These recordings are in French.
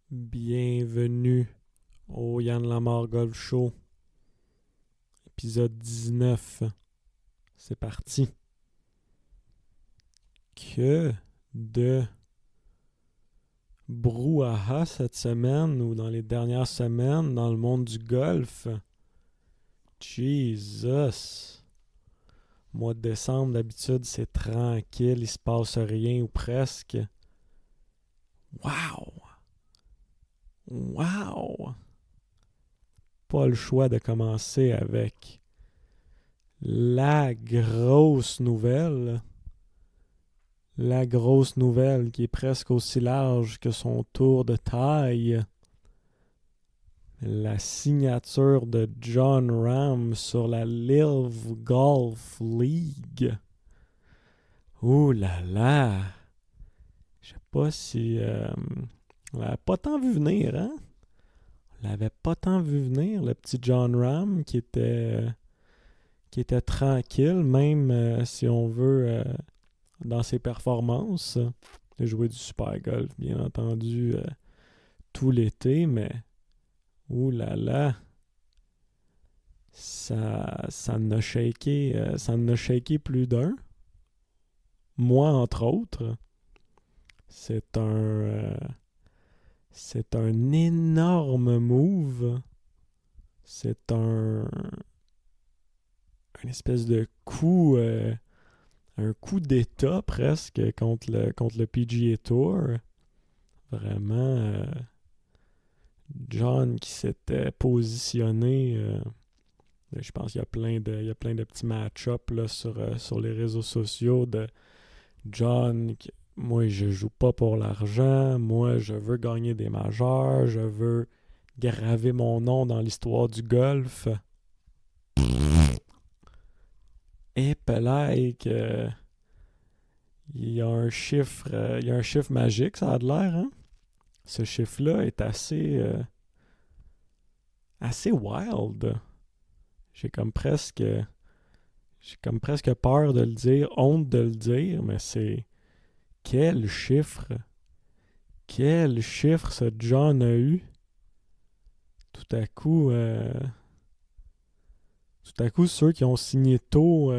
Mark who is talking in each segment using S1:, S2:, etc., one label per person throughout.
S1: Bienvenue au Yann Lamar Golf Show, épisode 19. C'est parti. Que de brouhaha cette semaine ou dans les dernières semaines dans le monde du golf. Jesus. Mois de décembre, d'habitude, c'est tranquille, il se passe rien ou presque. Wow! Wow! Pas le choix de commencer avec la grosse nouvelle. La grosse nouvelle qui est presque aussi large que son tour de taille. La signature de Jon Rahm sur la Live Golf League. Ouh là là! Je sais pas si... on l'avait pas tant vu venir, hein? On l'avait pas tant vu venir, le petit Jon Rahm qui était tranquille, même si on veut, dans ses performances. Il a joué du super golf, bien entendu, tout l'été, mais ouh là là, ça en a shaké plus d'un. Moi, entre autres, c'est c'est un énorme move. C'est un espèce de coup, un coup d'état presque contre le PGA Tour. Vraiment, John qui s'était positionné. Je pense qu'il y a il y a plein de petits match-ups là, sur les réseaux sociaux de John. Moi, je joue pas pour l'argent. Moi, je veux gagner des majeurs. Je veux graver mon nom dans l'histoire du golf. Et Pelake, il y a un chiffre magique, ça a de l'air, hein? Ce chiffre-là est assez wild. J'ai comme presque, j'ai comme presque peur de le dire, honte de le dire, mais c'est quel chiffre, quel chiffre ce John a eu. Tout à coup, ceux qui ont signé tôt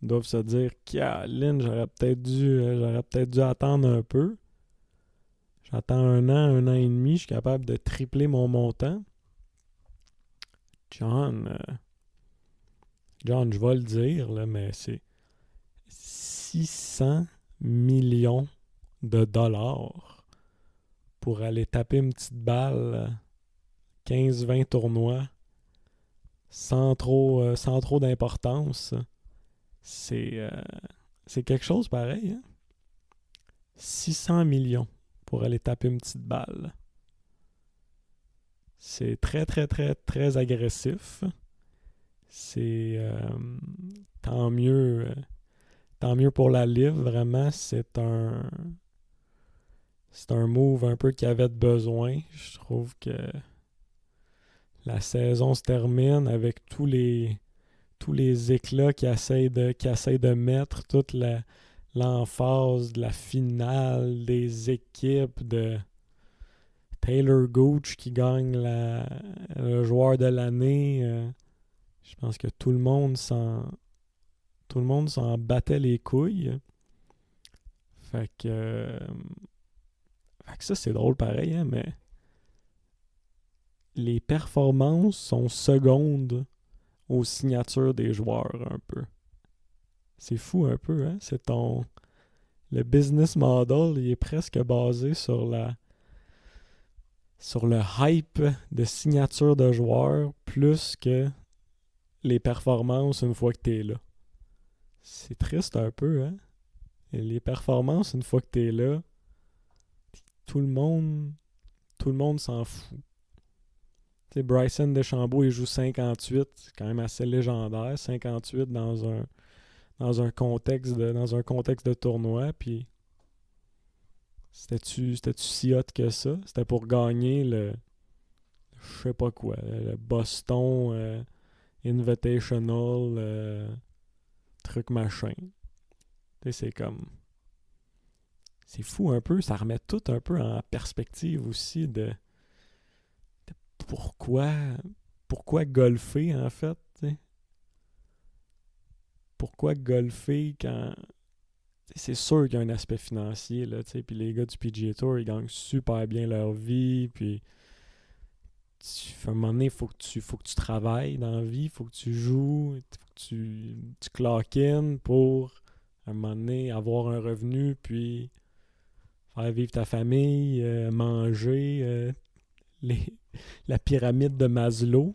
S1: doivent se dire, Caroline, j'aurais peut-être dû attendre un peu. J'attends un an et demi, je suis capable de tripler mon montant. John, je vais le dire, là, mais c'est 600 millions de dollars pour aller taper une petite balle 15-20 tournois sans trop d'importance. C'est, euh, c'est quelque chose pareil. Hein? 600 millions pour aller taper une petite balle. C'est très, très, très, très agressif. C'est tant mieux. Tant mieux pour la livre, vraiment. C'est un move un peu qu'il avait de besoin. Je trouve que la saison se termine avec tous les éclats qu'il essaie de mettre, toute l'emphase de la finale, des équipes, de Taylor Gooch qui gagne le joueur de l'année. Je pense que tout le monde s'en battait les couilles. Fait que, euh, fait que ça, c'est drôle pareil, hein, mais les performances sont secondes aux signatures des joueurs un peu. C'est fou un peu, hein? Le business model, il est presque basé sur le hype de signature de joueurs plus que les performances une fois que t'es là. C'est triste un peu, hein? Et les performances une fois que t'es là, tout le monde, tout le monde s'en fout. Tu sais, Bryson DeChambeau, il joue 58, c'est quand même assez légendaire, 58 dans un contexte de tournoi, puis c'était-tu si hot que ça? C'était pour gagner je sais pas quoi, le Boston Invitational truc machin. Tu sais, c'est comme, C'est fou un peu, ça remet tout un peu en perspective aussi de pourquoi golfer en fait, t'sais. Pourquoi golfer quand c'est sûr qu'il y a un aspect financier là, tu sais, puis les gars du PGA Tour ils gagnent super bien leur vie, puis à un moment donné, faut que tu travailles dans la vie, faut que tu joues, faut que tu clock in pour à un moment donné avoir un revenu, puis faire vivre ta famille, manger, les, la pyramide de Maslow.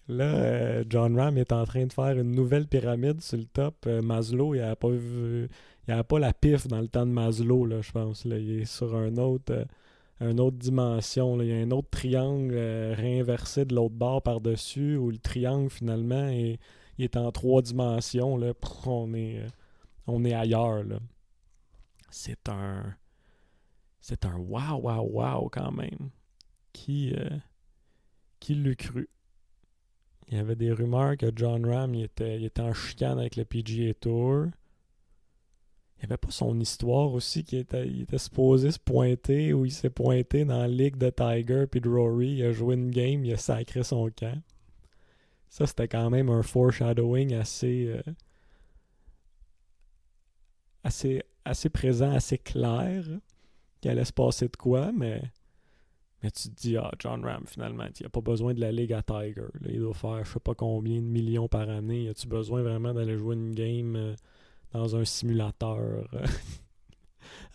S1: Là, John Ram est en train de faire une nouvelle pyramide sur le top. Maslow, il n'y avait pas la pif dans le temps de Maslow, là, je pense. Là. Il est sur une autre dimension. Là. Il y a un autre triangle réinversé de l'autre bord par-dessus, où le triangle, finalement, il est en trois dimensions. Là. On est ailleurs. Là. C'est un... C'est un wow, wow, wow quand même. Qui l'eût cru? Il y avait des rumeurs que John Ram il était en chicane avec le PGA Tour. Il n'y avait pas son histoire aussi il était supposé se pointer, ou il s'est pointé dans la ligue de Tiger puis de Rory. Il a joué une game, il a sacré son camp. Ça, c'était quand même un foreshadowing assez présent, assez clair qu'il allait se passer de quoi, mais tu te dis, John Ram, finalement, il n'a pas besoin de la ligue à Tiger. Là, il doit faire je sais pas combien de millions par année. As-tu besoin vraiment d'aller jouer une game dans un simulateur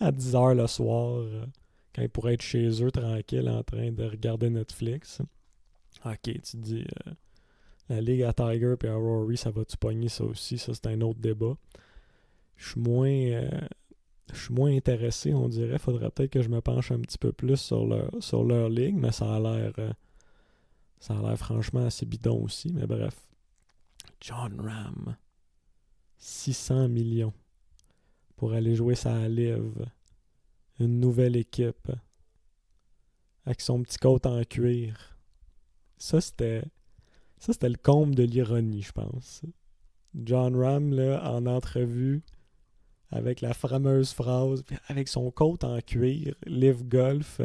S1: à 10 heures le soir quand il pourrait être chez eux tranquille en train de regarder Netflix? Ok, tu te dis, la ligue à Tiger et à Rory, ça va-tu pogner ça aussi? Ça, c'est un autre débat. Je suis moins intéressé, on dirait. Faudrait peut-être que je me penche un petit peu plus sur leur ligue, mais ça a l'air franchement assez bidon aussi. Mais bref, John Ram, 600 millions pour aller jouer sa live, une nouvelle équipe avec son petit coat en cuir. Ça c'était ça c'était le comble de l'ironie, je pense. John Ram là en entrevue avec la fameuse phrase, avec son coat en cuir, live golf.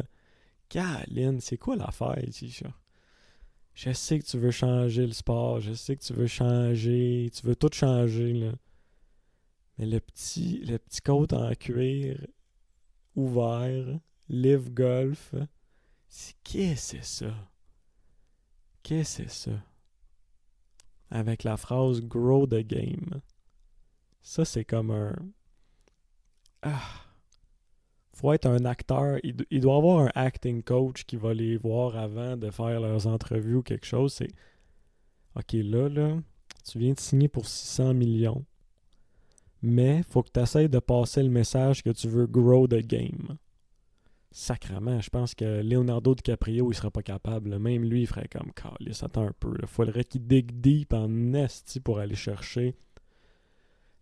S1: Caroline, c'est quoi l'affaire ici, ça? Je sais que tu veux changer le sport, je sais que tu veux changer, tu veux tout changer, là. Mais le petit coat en cuir ouvert, live golf, qu'est-ce que c'est ça? Qu'est-ce que c'est ça? Avec la phrase grow the game. Ça, c'est comme un. Ah! Faut être un acteur. Il doit avoir un acting coach qui va les voir avant de faire leurs entrevues ou quelque chose. C'est OK, là, tu viens de signer pour 600 millions. Mais faut que tu essaies de passer le message que tu veux grow the game. Sacrement, je pense que Leonardo DiCaprio, il serait pas capable. Là. Même lui, il ferait comme Calisse, attends un peu. Il faudrait qu'il dig deep en esti pour aller chercher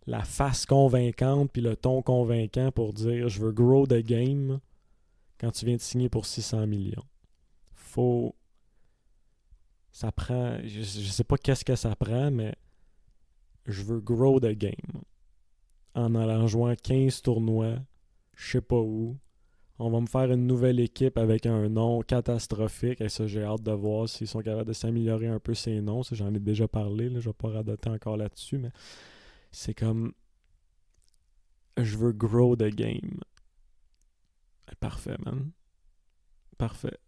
S1: la face convaincante puis le ton convaincant pour dire je veux grow the game quand tu viens de signer pour 600 millions. Faut. Ça prend. Je sais pas qu'est-ce que ça prend, mais je veux grow the game. En allant jouer 15 tournois, je sais pas où. On va me faire une nouvelle équipe avec un nom catastrophique. Et ça, j'ai hâte de voir s'ils sont capables de s'améliorer un peu ces noms. Ça, j'en ai déjà parlé. Là, je vais pas radoter encore là-dessus, mais c'est comme. Je veux grow the game. Parfait, man. Parfait.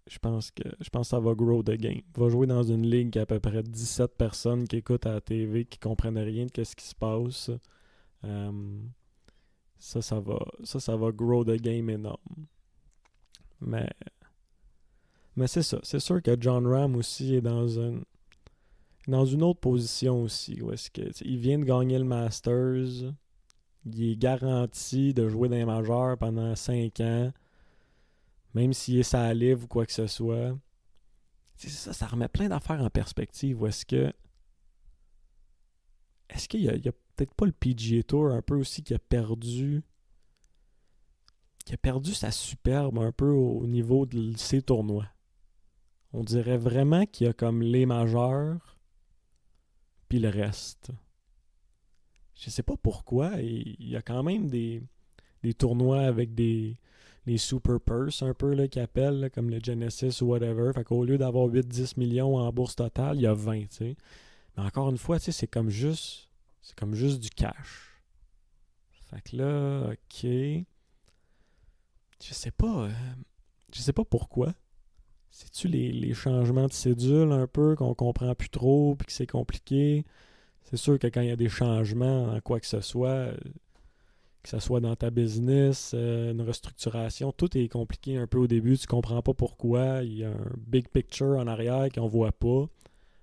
S1: Je pense que ça va grow the game. Va jouer dans une ligue qui a à peu près 17 personnes qui écoutent à la TV, qui comprennent rien de ce qui se passe. Ça va grow the game énorme. Mais, mais c'est ça. C'est sûr que John Ram aussi est dans une autre position aussi. Où est-ce que, il vient de gagner le Masters. Il est garanti de jouer dans les majeurs pendant 5 ans. Même s'il est sa livre ou quoi que ce soit. C'est ça remet plein d'affaires en perspective. Où est-ce que. Est-ce qu'il y a peut-être pas le PGA Tour un peu aussi qui a perdu sa superbe un peu au niveau de ses tournois. On dirait vraiment qu'il y a comme les majeurs puis le reste. Je sais pas pourquoi. Il y a quand même des des tournois avec des super purse un peu là, qu'ils appellent, là, comme le Genesis ou whatever. Fait qu'au lieu d'avoir 8-10 millions en bourse totale, il y a 20, tu sais. Mais encore une fois, tu sais, c'est comme juste du cash. Fait que là, ok. Je sais pas. Je sais pas pourquoi. C'est-tu les changements de cédule un peu qu'on comprend plus trop puis que c'est compliqué? C'est sûr que quand il y a des changements en quoi que ce soit dans ta business, une restructuration, tout est compliqué un peu au début. Tu comprends pas pourquoi. Il y a un big picture en arrière qu'on voit pas.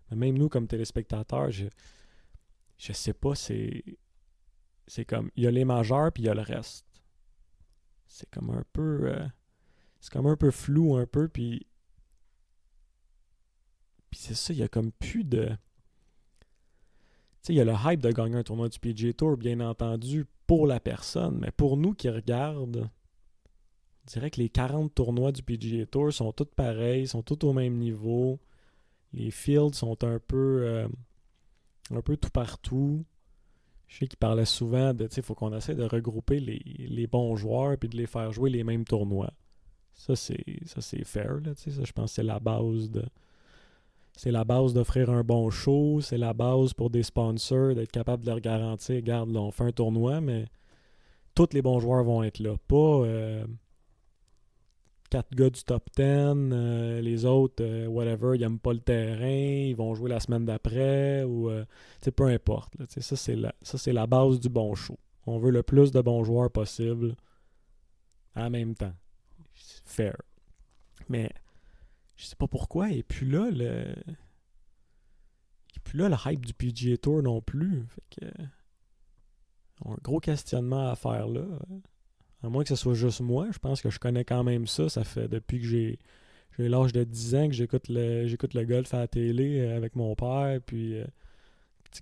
S1: Mais même nous, comme téléspectateurs, je sais pas, c'est comme, il y a les majeurs puis il y a le reste. C'est comme un peu, c'est comme un peu flou un peu puis c'est ça, il y a comme plus de, tu sais, il y a le hype de gagner un tournoi du PGA Tour, bien entendu, pour la personne, mais pour nous qui regardent, je dirais que les 40 tournois du PGA Tour sont tous pareils, sont tous au même niveau. Les fields sont un peu tout partout. Je sais qu'il parlait souvent de, tu sais, il faut qu'on essaie de regrouper les bons joueurs puis de les faire jouer les mêmes tournois. Ça c'est fair, là, tu sais, ça je pense que c'est la base d'offrir un bon show, c'est la base pour des sponsors d'être capable de leur garantir, regarde, là, on fait un tournoi, mais tous les bons joueurs vont être là. Pas 4 gars du top 10, les autres, whatever, ils n'aiment pas le terrain, ils vont jouer la semaine d'après, ou peu importe. Là, ça, c'est la base du bon show. On veut le plus de bons joueurs possible en même temps. Fair. Mais je sais pas pourquoi, et puis là, le hype du PGA Tour non plus. Fait que, un gros questionnement à faire là. À moins que ce soit juste moi, je pense que je connais quand même ça. Ça fait depuis que j'ai l'âge de 10 ans que j'écoute le golf à la télé avec mon père. Puis,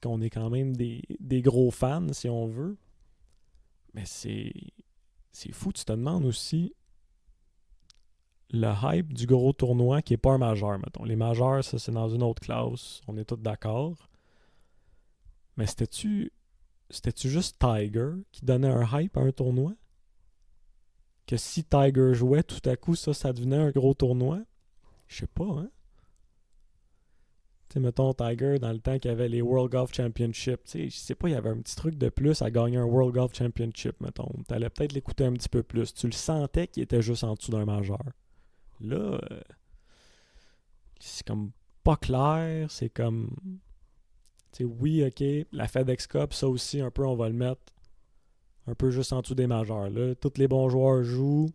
S1: qu'on est quand même des gros fans, si on veut. Mais c'est fou. Tu te demandes aussi le hype du gros tournoi qui n'est pas un majeur, mettons. Les majeurs, ça, c'est dans une autre classe. On est tous d'accord. Mais c'était-tu juste Tiger qui donnait un hype à un tournoi? Que si Tiger jouait, tout à coup, ça devenait un gros tournoi? Je sais pas, hein? Tu sais, mettons Tiger, dans le temps qu'il y avait les World Golf Championship, tu sais, je sais pas, il y avait un petit truc de plus à gagner un World Golf Championship, mettons. T'allais peut-être l'écouter un petit peu plus. Tu le sentais qu'il était juste en dessous d'un majeur. Là, c'est comme pas clair, c'est comme... Tu sais, oui, ok, la FedEx Cup, ça aussi, un peu, on va le mettre un peu juste en dessous des majeurs. Là, tous les bons joueurs jouent.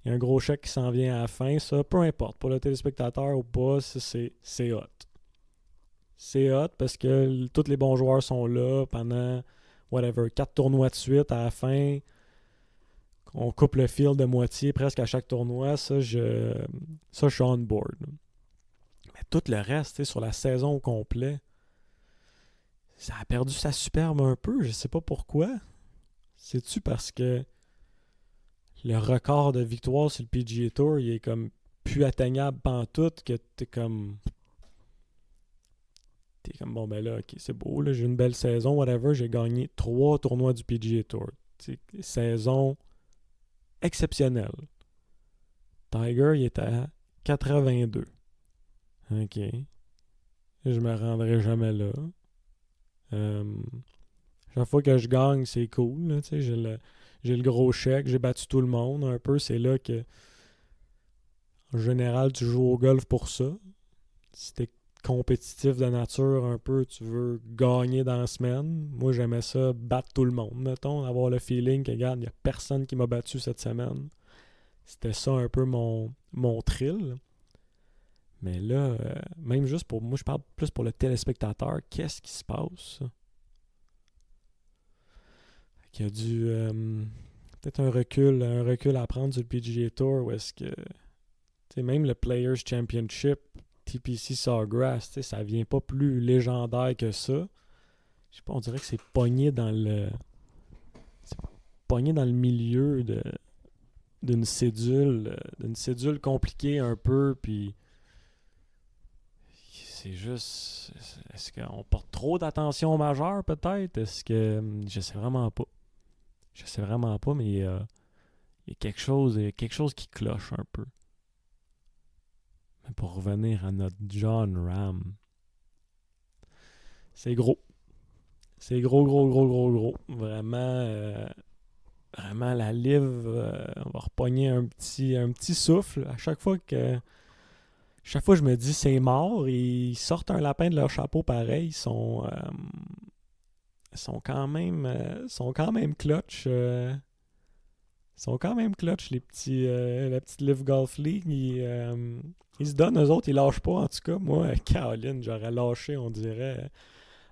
S1: Il y a un gros chèque qui s'en vient à la fin. Ça, peu importe. Pour le téléspectateur ou pas, c'est hot. C'est hot parce que tous les bons joueurs sont là pendant, whatever, 4 tournois de suite à la fin. On coupe le fil de moitié presque à chaque tournoi. Ça, je suis on board. Mais tout le reste, sur la saison au complet, ça a perdu sa superbe un peu. Je sais pas pourquoi. C'est-tu parce que le record de victoire sur le PGA Tour, il est comme plus atteignable pantoute que t'es comme bon ben là, ok, c'est beau, là, j'ai une belle saison, whatever, j'ai gagné 3 tournois du PGA Tour. T'sais, saison exceptionnelle. Tiger, il est à 82. Ok. Je me rendrai jamais là. Euh, Chaque fois que je gagne, c'est cool. Là, j'ai le gros chèque, j'ai battu tout le monde un peu. C'est là que, en général, tu joues au golf pour ça. Si t'es compétitif de nature un peu, tu veux gagner dans la semaine. Moi, j'aimais ça, battre tout le monde, mettons, avoir le feeling que, regarde, il n'y a personne qui m'a battu cette semaine. C'était ça un peu mon thrill. Mais là, même juste pour moi, je parle plus pour le téléspectateur, qu'est-ce qui se passe? Il y a peut-être un recul à prendre sur le PGA Tour où est-ce que, tu sais, même le Players Championship, TPC Sawgrass, tu sais, ça vient pas plus légendaire que ça. Je sais pas, on dirait que c'est pogné dans le milieu d'une cédule compliquée un peu, puis c'est juste, est-ce qu'on porte trop d'attention au majeur peut-être? Est-ce que, je sais vraiment pas. Je sais vraiment pas, mais il y a quelque chose qui cloche un peu. Mais pour revenir à notre John Ram, c'est gros. C'est gros, gros, gros, gros, gros. Vraiment, vraiment la livre, on va repogner un petit souffle. Chaque fois que je me dis c'est mort, ils sortent un lapin de leur chapeau pareil. Sont quand même clutch. Sont quand même clutch, la petite Live Golf League. Ils se donnent, eux autres, ils lâchent pas. En tout cas, moi, Caroline, j'aurais lâché, on dirait.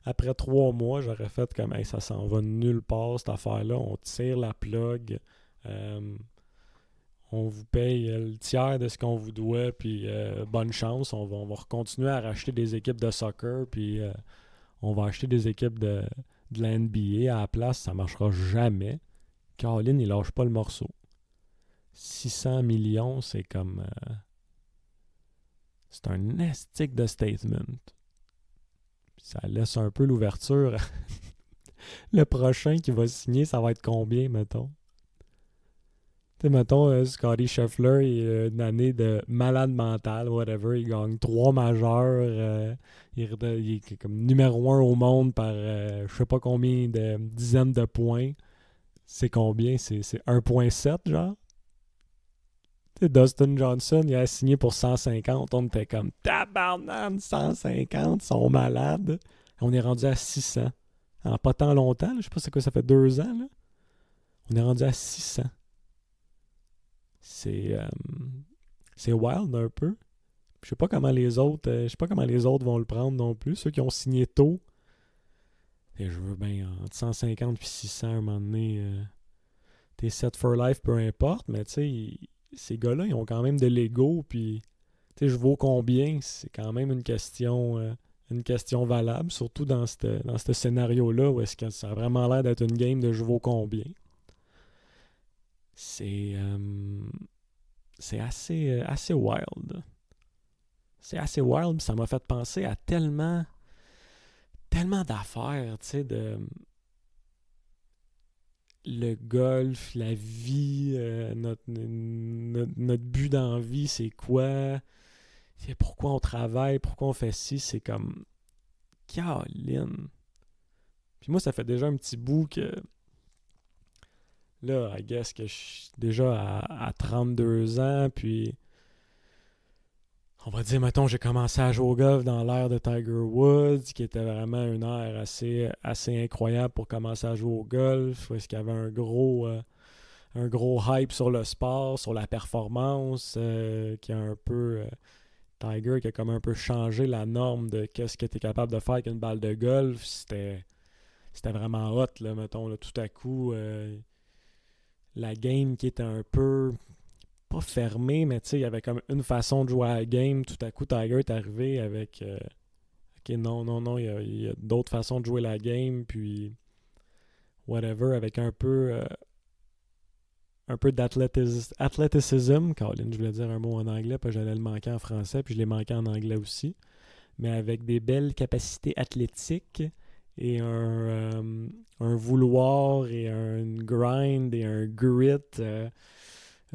S1: Après 3 mois, j'aurais fait comme hey, ça s'en va nulle part, cette affaire-là. On tire la plug. Euh, on vous paye le tiers de ce qu'on vous doit, puis bonne chance. On va continuer à racheter des équipes de soccer, puis on va acheter des équipes de la NBA à la place. Ça marchera jamais. Caroline, il lâche pas le morceau. 600 millions, c'est comme. C'est un estique de statement. Ça laisse un peu l'ouverture. Le prochain qui va signer, ça va être combien, mettons? Tu sais, mettons, Scotty Scheffler, il a une année de malade mental, whatever. Il gagne 3 majeurs. Il est comme numéro 1 au monde par je sais pas combien de dizaines de points. C'est combien? C'est 1,7, genre? Tu sais, Dustin Johnson, il a signé pour 150. On était comme tabarnan, 150, ils sont malades. On est rendu à 600. En pas tant longtemps, là, je sais pas c'est quoi, ça fait 2 ans. Là. On est rendu à 600. C'est c'est wild un peu. Je sais pas comment les autres je sais pas comment les autres vont le prendre non plus. Ceux qui ont signé tôt. Et je veux bien entre 150 et 600 à un moment donné. T'es set for life, peu importe. Mais tu sais, ces gars-là, ils ont quand même de l'ego. Puis tu sais, je vaux combien? C'est quand même une question valable. Surtout dans ce scénario-là où est-ce que ça a vraiment l'air d'être une game de je vaux combien. C'est c'est assez wild. C'est assez wild, ça m'a fait penser à tellement d'affaires, tu sais, de le golf, la vie, notre but dans la vie, c'est quoi? C'est pourquoi on travaille, pourquoi on fait ci, c'est comme Caroline. Puis moi, ça fait déjà un petit bout que là, I guess que je suis déjà à 32 ans, puis on va dire, mettons, j'ai commencé à jouer au golf dans l'ère de Tiger Woods, qui était vraiment une ère assez incroyable pour commencer à jouer au golf, où est-ce qu'il y avait un gros hype sur le sport, sur la performance, qui a un peu... Tiger qui a comme un peu changé la norme de qu'est-ce que tu es capable de faire avec une balle de golf. C'était vraiment hot, là, mettons, là, tout à coup. La game qui était un peu pas fermé, mais tu sais, il y avait comme une façon de jouer à la game. Tout à coup, Tiger est arrivé avec OK, non, non, non, il y a d'autres façons de jouer la game, puis whatever, avec un peu d'athléticisme. Colin, je voulais dire un mot en anglais, puis j'allais le manquer en français, puis je l'ai manqué en anglais aussi. Mais avec des belles capacités athlétiques et un vouloir et un grind et un grit.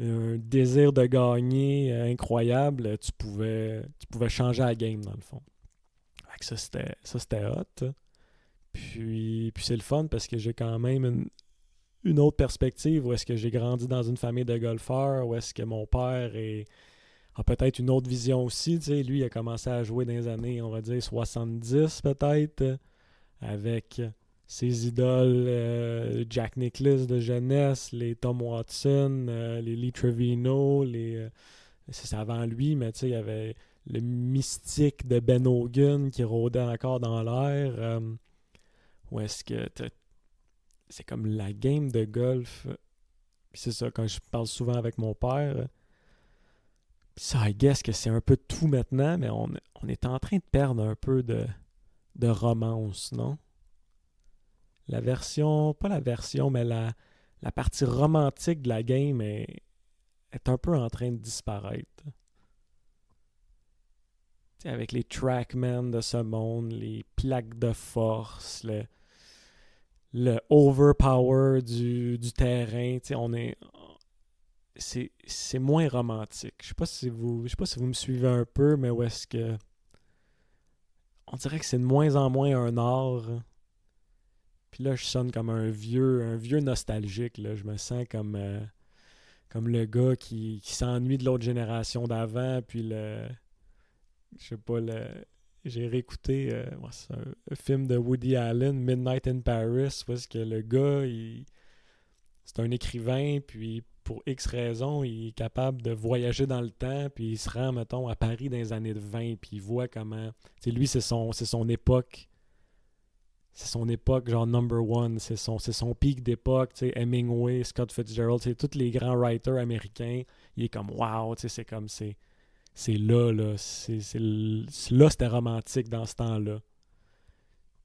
S1: Un désir de gagner incroyable, tu pouvais changer la game dans le fond. Fait que ça, c'était hot. Puis c'est le fun parce que j'ai quand même une autre perspective où est-ce que j'ai grandi dans une famille de golfeurs, où est-ce que mon père a peut-être une autre vision aussi. Tu sais, lui, il a commencé à jouer dans les années, on va dire, 70 peut-être, avec ses idoles, Jack Nicklaus de jeunesse, les Tom Watson, les Lee Trevino, c'est avant lui, mais tu sais, il y avait le mystique de Ben Hogan qui rôdait encore dans l'air. Où est-ce que c'est comme la game de golf. Puis c'est ça, quand je parle souvent avec mon père, ça, I guess que c'est un peu tout maintenant, mais on est en train de perdre un peu de romance, non? Pas la version, mais la partie romantique de la game est un peu en train de disparaître. T'sais, avec les trackmen de ce monde, les plaques de force, le overpower du terrain. Tu sais, c'est moins romantique. Je sais pas si vous me suivez un peu, mais où est-ce que on dirait que c'est de moins en moins un art. Puis là, je sonne comme un vieux nostalgique. Là. Je me sens comme le gars qui s'ennuie de l'autre génération d'avant. Puis je sais pas, j'ai réécouté c'est un film de Woody Allen, Midnight in Paris, parce que le gars, c'est un écrivain, puis pour X raisons, il est capable de voyager dans le temps, puis il se rend, mettons, à Paris dans les années de 20, puis il voit comment... Tu sais, lui, c'est son époque. C'est son époque, genre number one. C'est son pic d'époque. Tu sais, Hemingway, Scott Fitzgerald, c'est tous les grands writers américains. Il est comme, wow, tu sais, c'est comme, c'est là, là. Là, c'était romantique dans ce temps-là.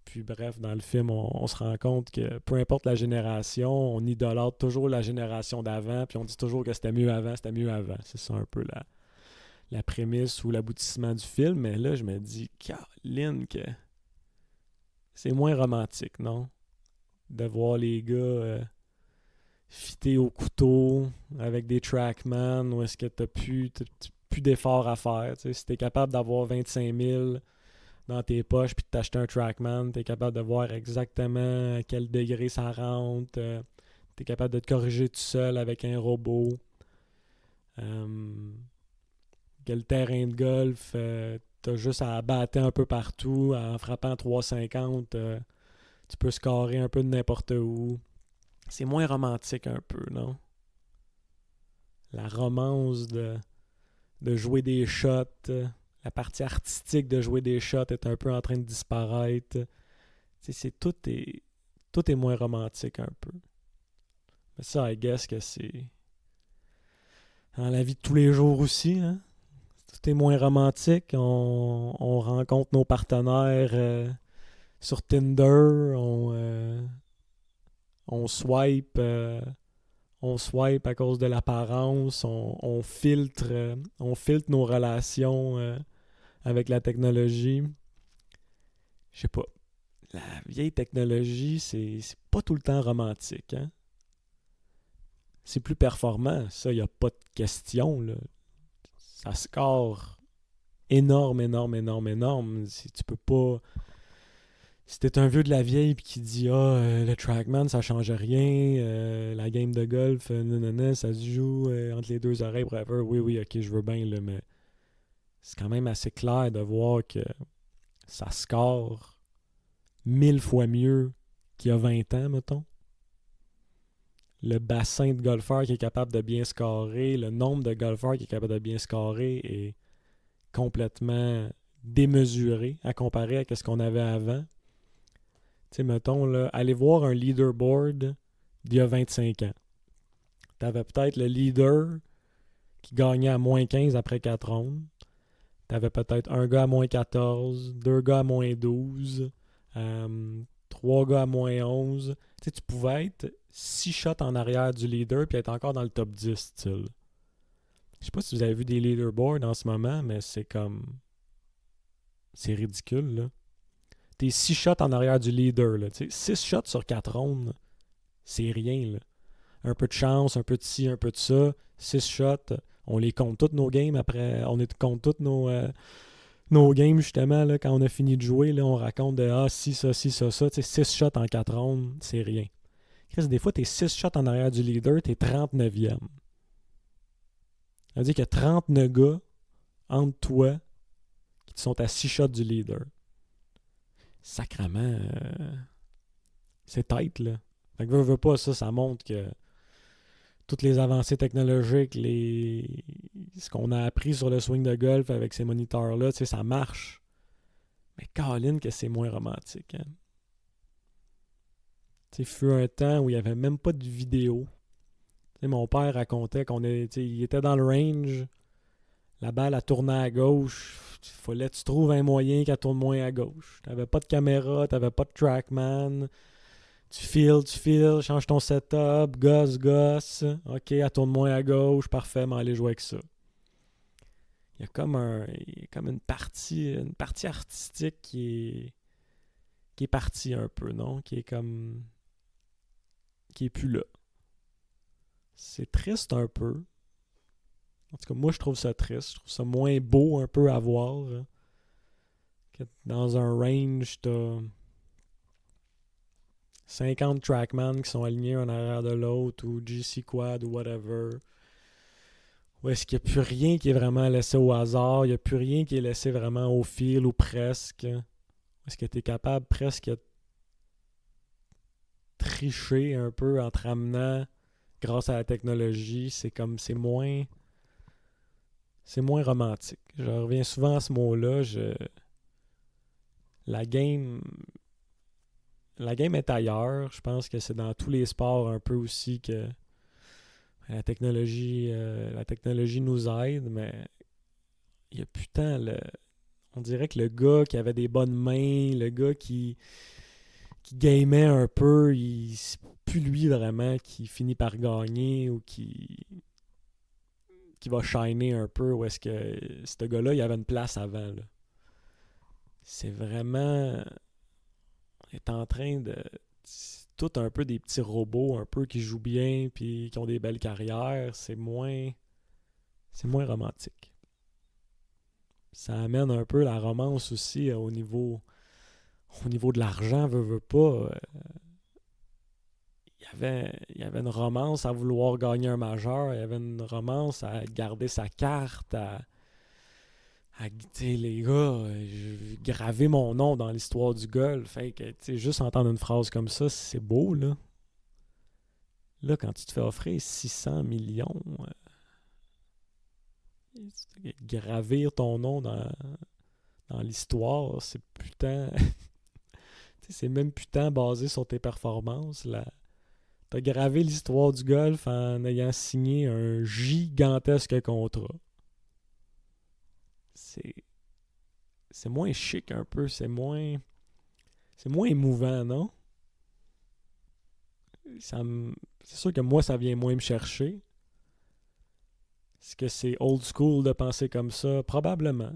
S1: Puis bref, dans le film, on se rend compte que peu importe la génération, on idolâtre toujours la génération d'avant, puis on dit toujours que c'était mieux avant, c'était mieux avant. C'est ça un peu la prémisse ou l'aboutissement du film. Mais là, je me dis, Caroline, que c'est moins romantique, non? De voir les gars fitter au couteau avec des Trackman, où est-ce que t'as plus d'efforts à faire. T'sais. Si t'es capable d'avoir 25 000 dans tes poches puis de t'acheter un Trackman, t'es capable de voir exactement à quel degré ça rentre. T'es capable de te corriger tout seul avec un robot. Que le terrain de golf, t'as juste à battre un peu partout en frappant 350. Tu peux scorer un peu de n'importe où. C'est moins romantique un peu, non? La romance de jouer des shots, la partie artistique de jouer des shots est un peu en train de disparaître. Tout est moins romantique un peu. Mais ça, I guess que c'est dans la vie de tous les jours aussi, hein? Tout est moins romantique. On rencontre nos partenaires sur Tinder. On swipe. On swipe à cause de l'apparence. On filtre nos relations avec la technologie. Je sais pas. La vieille technologie, c'est pas tout le temps romantique, hein? C'est plus performant, ça, il n'y a pas de question, là. Ça score énorme, énorme, énorme, énorme. Si tu peux pas... Si t'es un vieux de la vieille puis qui dit le Trackman ça change rien, la game de golf, nanana, ça se joue entre les deux oreilles, bref, oui, oui, ok, je veux bien, là, mais c'est quand même assez clair de voir que ça score 1000 fois mieux qu'il y a 20 ans, mettons. Le bassin de golfeurs qui est capable de bien scorer, le nombre de golfeurs qui est capable de bien scorer est complètement démesuré à comparer à ce qu'on avait avant. Tu sais, mettons, là, aller voir un leaderboard d'il y a 25 ans. T'avais peut-être le leader qui gagnait à moins 15 après 4 rondes. T'avais peut-être un gars à moins 14, deux gars à moins 12, trois gars à moins 11. Tu sais, tu pouvais être 6 shots en arrière du leader puis être encore dans le top 10, style. Je sais pas si vous avez vu des leaderboards en ce moment, mais c'est comme... C'est ridicule, là. T'es 6 shots en arrière du leader, là. 6 shots sur 4 rondes, c'est rien, là. Un peu de chance, un peu de ci, un peu de ça. 6 shots, on les compte toutes nos games après. On les compte toutes nos games, justement, là, quand on a fini de jouer, là, on raconte de si, ça, si, ça. 6 shots en 4 rondes, c'est rien. Chris, des fois, t'es 6 shots en arrière du leader, t'es 39e. Ça veut dire qu'il y a 39 gars entre toi qui sont à 6 shots du leader. Sacrement, c'est tight, là. Fait que veux pas, ça montre que toutes les avancées technologiques, ce qu'on a appris sur le swing de golf avec ces moniteurs-là, ça marche. Mais Colin, que c'est moins romantique. Hein? Il fut un temps où il n'y avait même pas de vidéo. Mon père racontait il était dans le range, la balle a tourné à gauche, il fallait que tu trouves un moyen qu'elle tourne moins à gauche. T'avais pas de caméra, t'avais pas de trackman. Tu files, change ton setup, gosse. Ok, elle tourne moins à gauche, parfait, mais allez jouer avec ça. Il y a comme une partie artistique qui est partie un peu, non? Qui est comme qui est plus là. C'est triste un peu. En tout cas, moi, je trouve ça triste. Je trouve ça moins beau un peu à voir. Que dans un range, t'as 50 trackman qui sont alignés un arrière de l'autre, ou GC Quad, ou whatever. Où est-ce qu'il n'y a plus rien qui est vraiment laissé au hasard, il n'y a plus rien qui est laissé vraiment au fil, ou presque. Est-ce que tu es capable presque de tricher un peu en te ramenant grâce à la technologie? C'est moins romantique. Je reviens souvent à ce mot-là. La game est ailleurs. Je pense que c'est dans tous les sports un peu aussi que la technologie nous aide, mais il y a plus tant on dirait que le gars qui avait des bonnes mains, le gars qui gamait un peu, c'est plus lui vraiment qui finit par gagner ou qui va shiner un peu, ou est-ce que ce gars-là, il avait une place avant, là. C'est vraiment... On est en train de... C'est tout un peu des petits robots, un peu qui jouent bien, puis qui ont des belles carrières. C'est moins romantique. Ça amène un peu la romance aussi au niveau de l'argent, veut pas. Il y avait une romance à vouloir gagner un majeur, il y avait une romance à garder sa carte, tu sais, les gars, graver mon nom dans l'histoire du golf. Fait que, tu sais, juste entendre une phrase comme ça, c'est beau, là. Là, quand tu te fais offrir 600 millions, gravir ton nom dans l'histoire, c'est putain. C'est même putain basé sur tes performances. Là. T'as gravé l'histoire du golf en ayant signé un gigantesque contrat. C'est moins chic un peu, c'est moins émouvant, non? C'est sûr que moi, ça vient moins me chercher. Est-ce que c'est old school de penser comme ça? Probablement.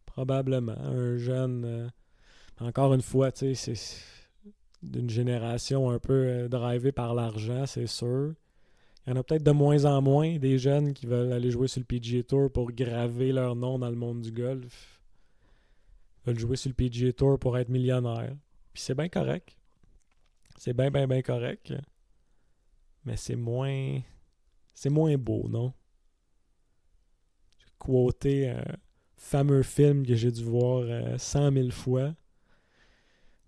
S1: Probablement. Un jeune... encore une fois, tu sais, c'est d'une génération un peu drivée par l'argent, c'est sûr. Il y en a peut-être de moins en moins des jeunes qui veulent aller jouer sur le PGA Tour pour graver leur nom dans le monde du golf. Ils veulent jouer sur le PGA Tour pour être millionnaire. Puis c'est bien correct. C'est bien, bien, bien correct. Mais c'est moins beau, non? J'ai quoté un fameux film que j'ai dû voir 100 000 fois.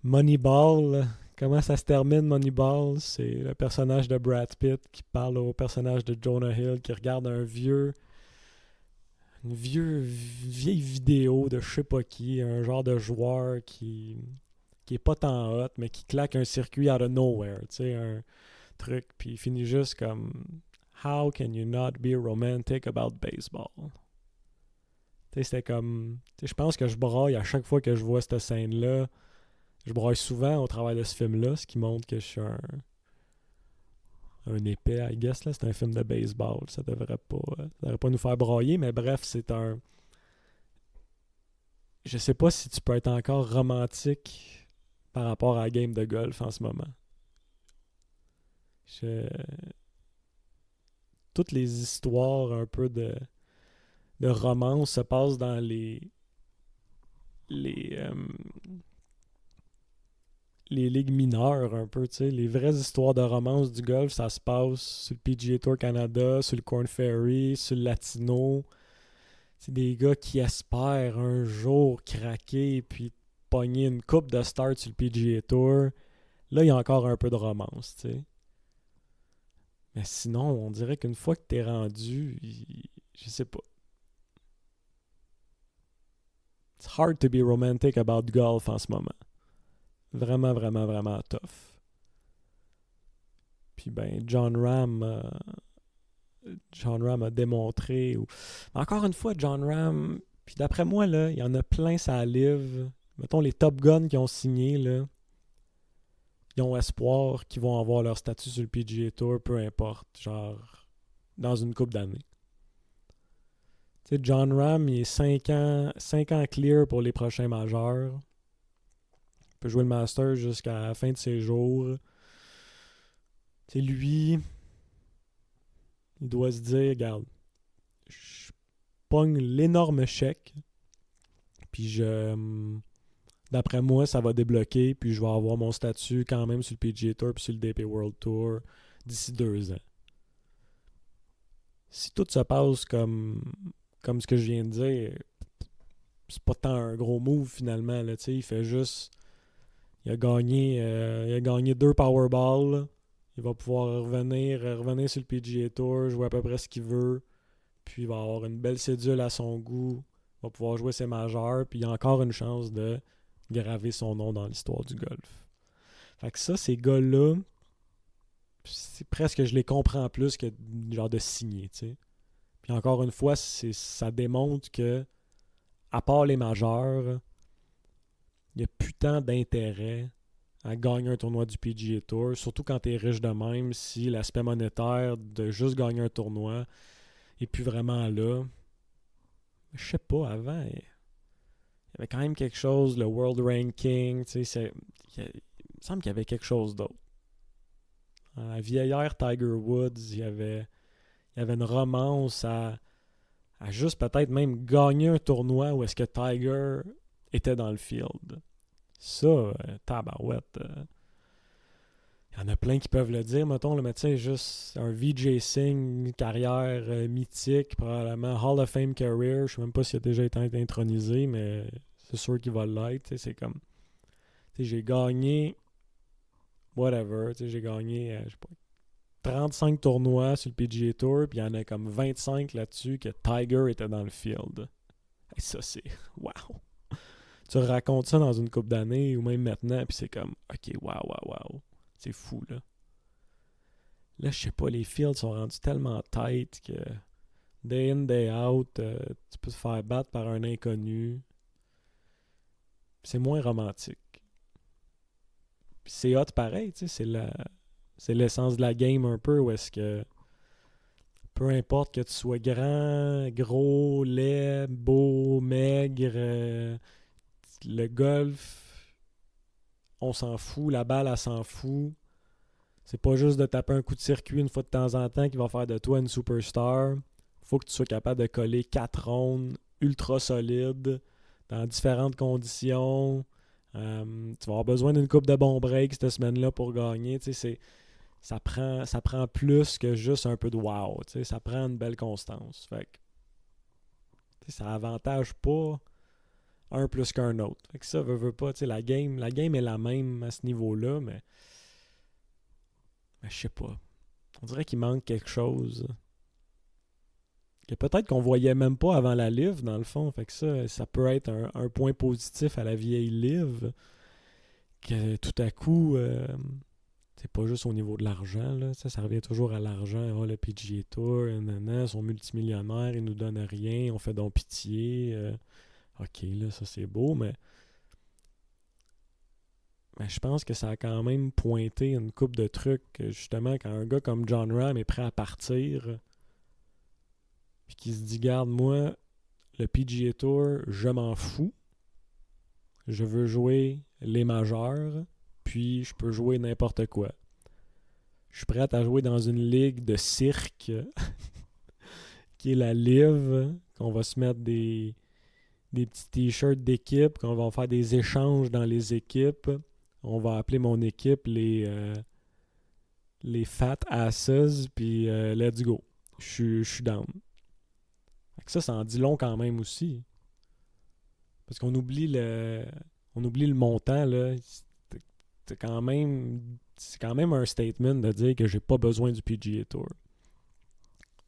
S1: Moneyball. Comment ça se termine, Moneyball? C'est le personnage de Brad Pitt qui parle au personnage de Jonah Hill qui regarde une vieille vidéo de je sais pas qui, un genre de joueur qui est pas tant hot, mais qui claque un circuit out of nowhere, tu sais, un truc, puis il finit juste comme How can you not be romantic about baseball? Tu sais, c'était comme... Tu sais, je pense que je braille à chaque fois que je vois cette scène-là. Je braille souvent au travers de ce film-là, ce qui montre que je suis un épais, I guess. Là. C'est un film de baseball. Ça devrait pas nous faire brailler, mais bref, c'est un... Je sais pas si tu peux être encore romantique par rapport à la game de golf en ce moment. Toutes les histoires un peu de romance se passent dans les, les ligues mineures un peu, tu sais. Les vraies histoires de romance du golf, ça se passe sur le PGA Tour Canada, sur le Korn Ferry, sur le Latino. C'est des gars qui espèrent un jour craquer puis pogner une coupe de start sur le PGA Tour. Là, il y a encore un peu de romance, tu sais. Mais sinon, on dirait qu'une fois que t'es rendu, je sais pas. It's hard to be romantic about golf en ce moment. Vraiment, vraiment, vraiment tough. Puis ben, John Ram a démontré. Encore une fois, John Ram, puis d'après moi, là, il y en a plein ça livre. Mettons les Top Guns qui ont signé, là, ils ont espoir qu'ils vont avoir leur statut sur le PGA Tour, peu importe, genre dans une couple d'années. Tu sais, John Ram, il est 5 ans clear pour les prochains majeurs. Il peut jouer le Master jusqu'à la fin de ses jours. Tu sais, lui, il doit se dire, regarde, je pogne l'énorme chèque, puis d'après moi, ça va débloquer, puis je vais avoir mon statut quand même sur le PGA Tour puis sur le DP World Tour d'ici 2 ans. Si tout se passe comme ce que je viens de dire, c'est pas tant un gros move finalement. Là, il fait juste. Il a gagné 2 Powerball. Là. Il va pouvoir revenir sur le PGA Tour, jouer à peu près ce qu'il veut. Puis il va avoir une belle cédule à son goût. Il va pouvoir jouer ses majeurs. Puis il a encore une chance de graver son nom dans l'histoire du golf. Fait que ça, ces gars-là, c'est presque je les comprends plus que genre de signer, tu sais. Puis encore une fois, ça démontre que, à part les majeurs, il n'y a plus tant d'intérêt à gagner un tournoi du PGA Tour, surtout quand tu es riche de même, si l'aspect monétaire de juste gagner un tournoi est plus vraiment là. Je sais pas, avant, il y avait quand même quelque chose, le World Ranking, tu sais, il me semble qu'il y avait quelque chose d'autre. La vieille ère Tiger Woods, il y avait une romance à juste peut-être même gagner un tournoi où est-ce que Tiger était dans le field. Ça, tabarouette. Il y en a plein qui peuvent le dire, mettons, le médecin est juste un VJ Singh, une carrière mythique, probablement Hall of Fame career. Je sais même pas s'il a déjà été intronisé, mais c'est sûr qu'il va l'être. C'est comme, j'ai gagné, whatever, j'ai gagné, je sais pas, 35 tournois sur le PGA Tour, puis il y en a comme 25 là-dessus que Tiger était dans le field. Et ça, c'est wow. Tu racontes ça dans une couple d'années ou même maintenant, puis c'est comme, ok, wow. C'est fou, là. Là, je sais pas, les fields sont rendus tellement tight que day in, day out, tu peux te faire battre par un inconnu. C'est moins romantique. Puis c'est hot pareil, tu sais, c'est l'essence de la game un peu, où est-ce que peu importe que tu sois grand, gros, laid, beau, maigre, le golf, on s'en fout, la balle, elle s'en fout. C'est pas juste de taper un coup de circuit une fois de temps en temps qui va faire de toi une superstar. Faut que tu sois capable de coller 4 rondes ultra solides dans différentes conditions. Tu vas avoir besoin d'une coupe de bons breaks cette semaine-là pour gagner. Ça prend plus que juste un peu de wow. Ça prend une belle constance. Fait que, ça avantage pas un plus qu'un autre. Fait que ça, veut pas. La game est la même à ce niveau-là, mais je sais pas. On dirait qu'il manque quelque chose. Que peut-être qu'on voyait même pas avant la live, dans le fond. Fait que ça peut être un point positif à la vieille live. Que tout à coup, c'est pas juste au niveau de l'argent. Là. Ça revient toujours à l'argent. Oh, le PGA Tour, ils sont multimillionnaires, ils nous donnent rien, on fait donc pitié. Ok, là, ça c'est beau, mais je pense que ça a quand même pointé une coupe de trucs. Justement, quand un gars comme John Rahm est prêt à partir, puis qu'il se dit, garde, moi, le PGA Tour, je m'en fous. Je veux jouer les majeurs, puis je peux jouer n'importe quoi. Je suis prêt à jouer dans une ligue de cirque, qui est la Live, qu'on va se mettre des petits t-shirts d'équipe, qu'on va faire des échanges dans les équipes. On va appeler mon équipe les Fat Asses, puis let's go. Je suis down. Ça en dit long quand même aussi. Parce qu'on oublie le montant, là. C'est quand même un statement de dire que j'ai pas besoin du PGA Tour.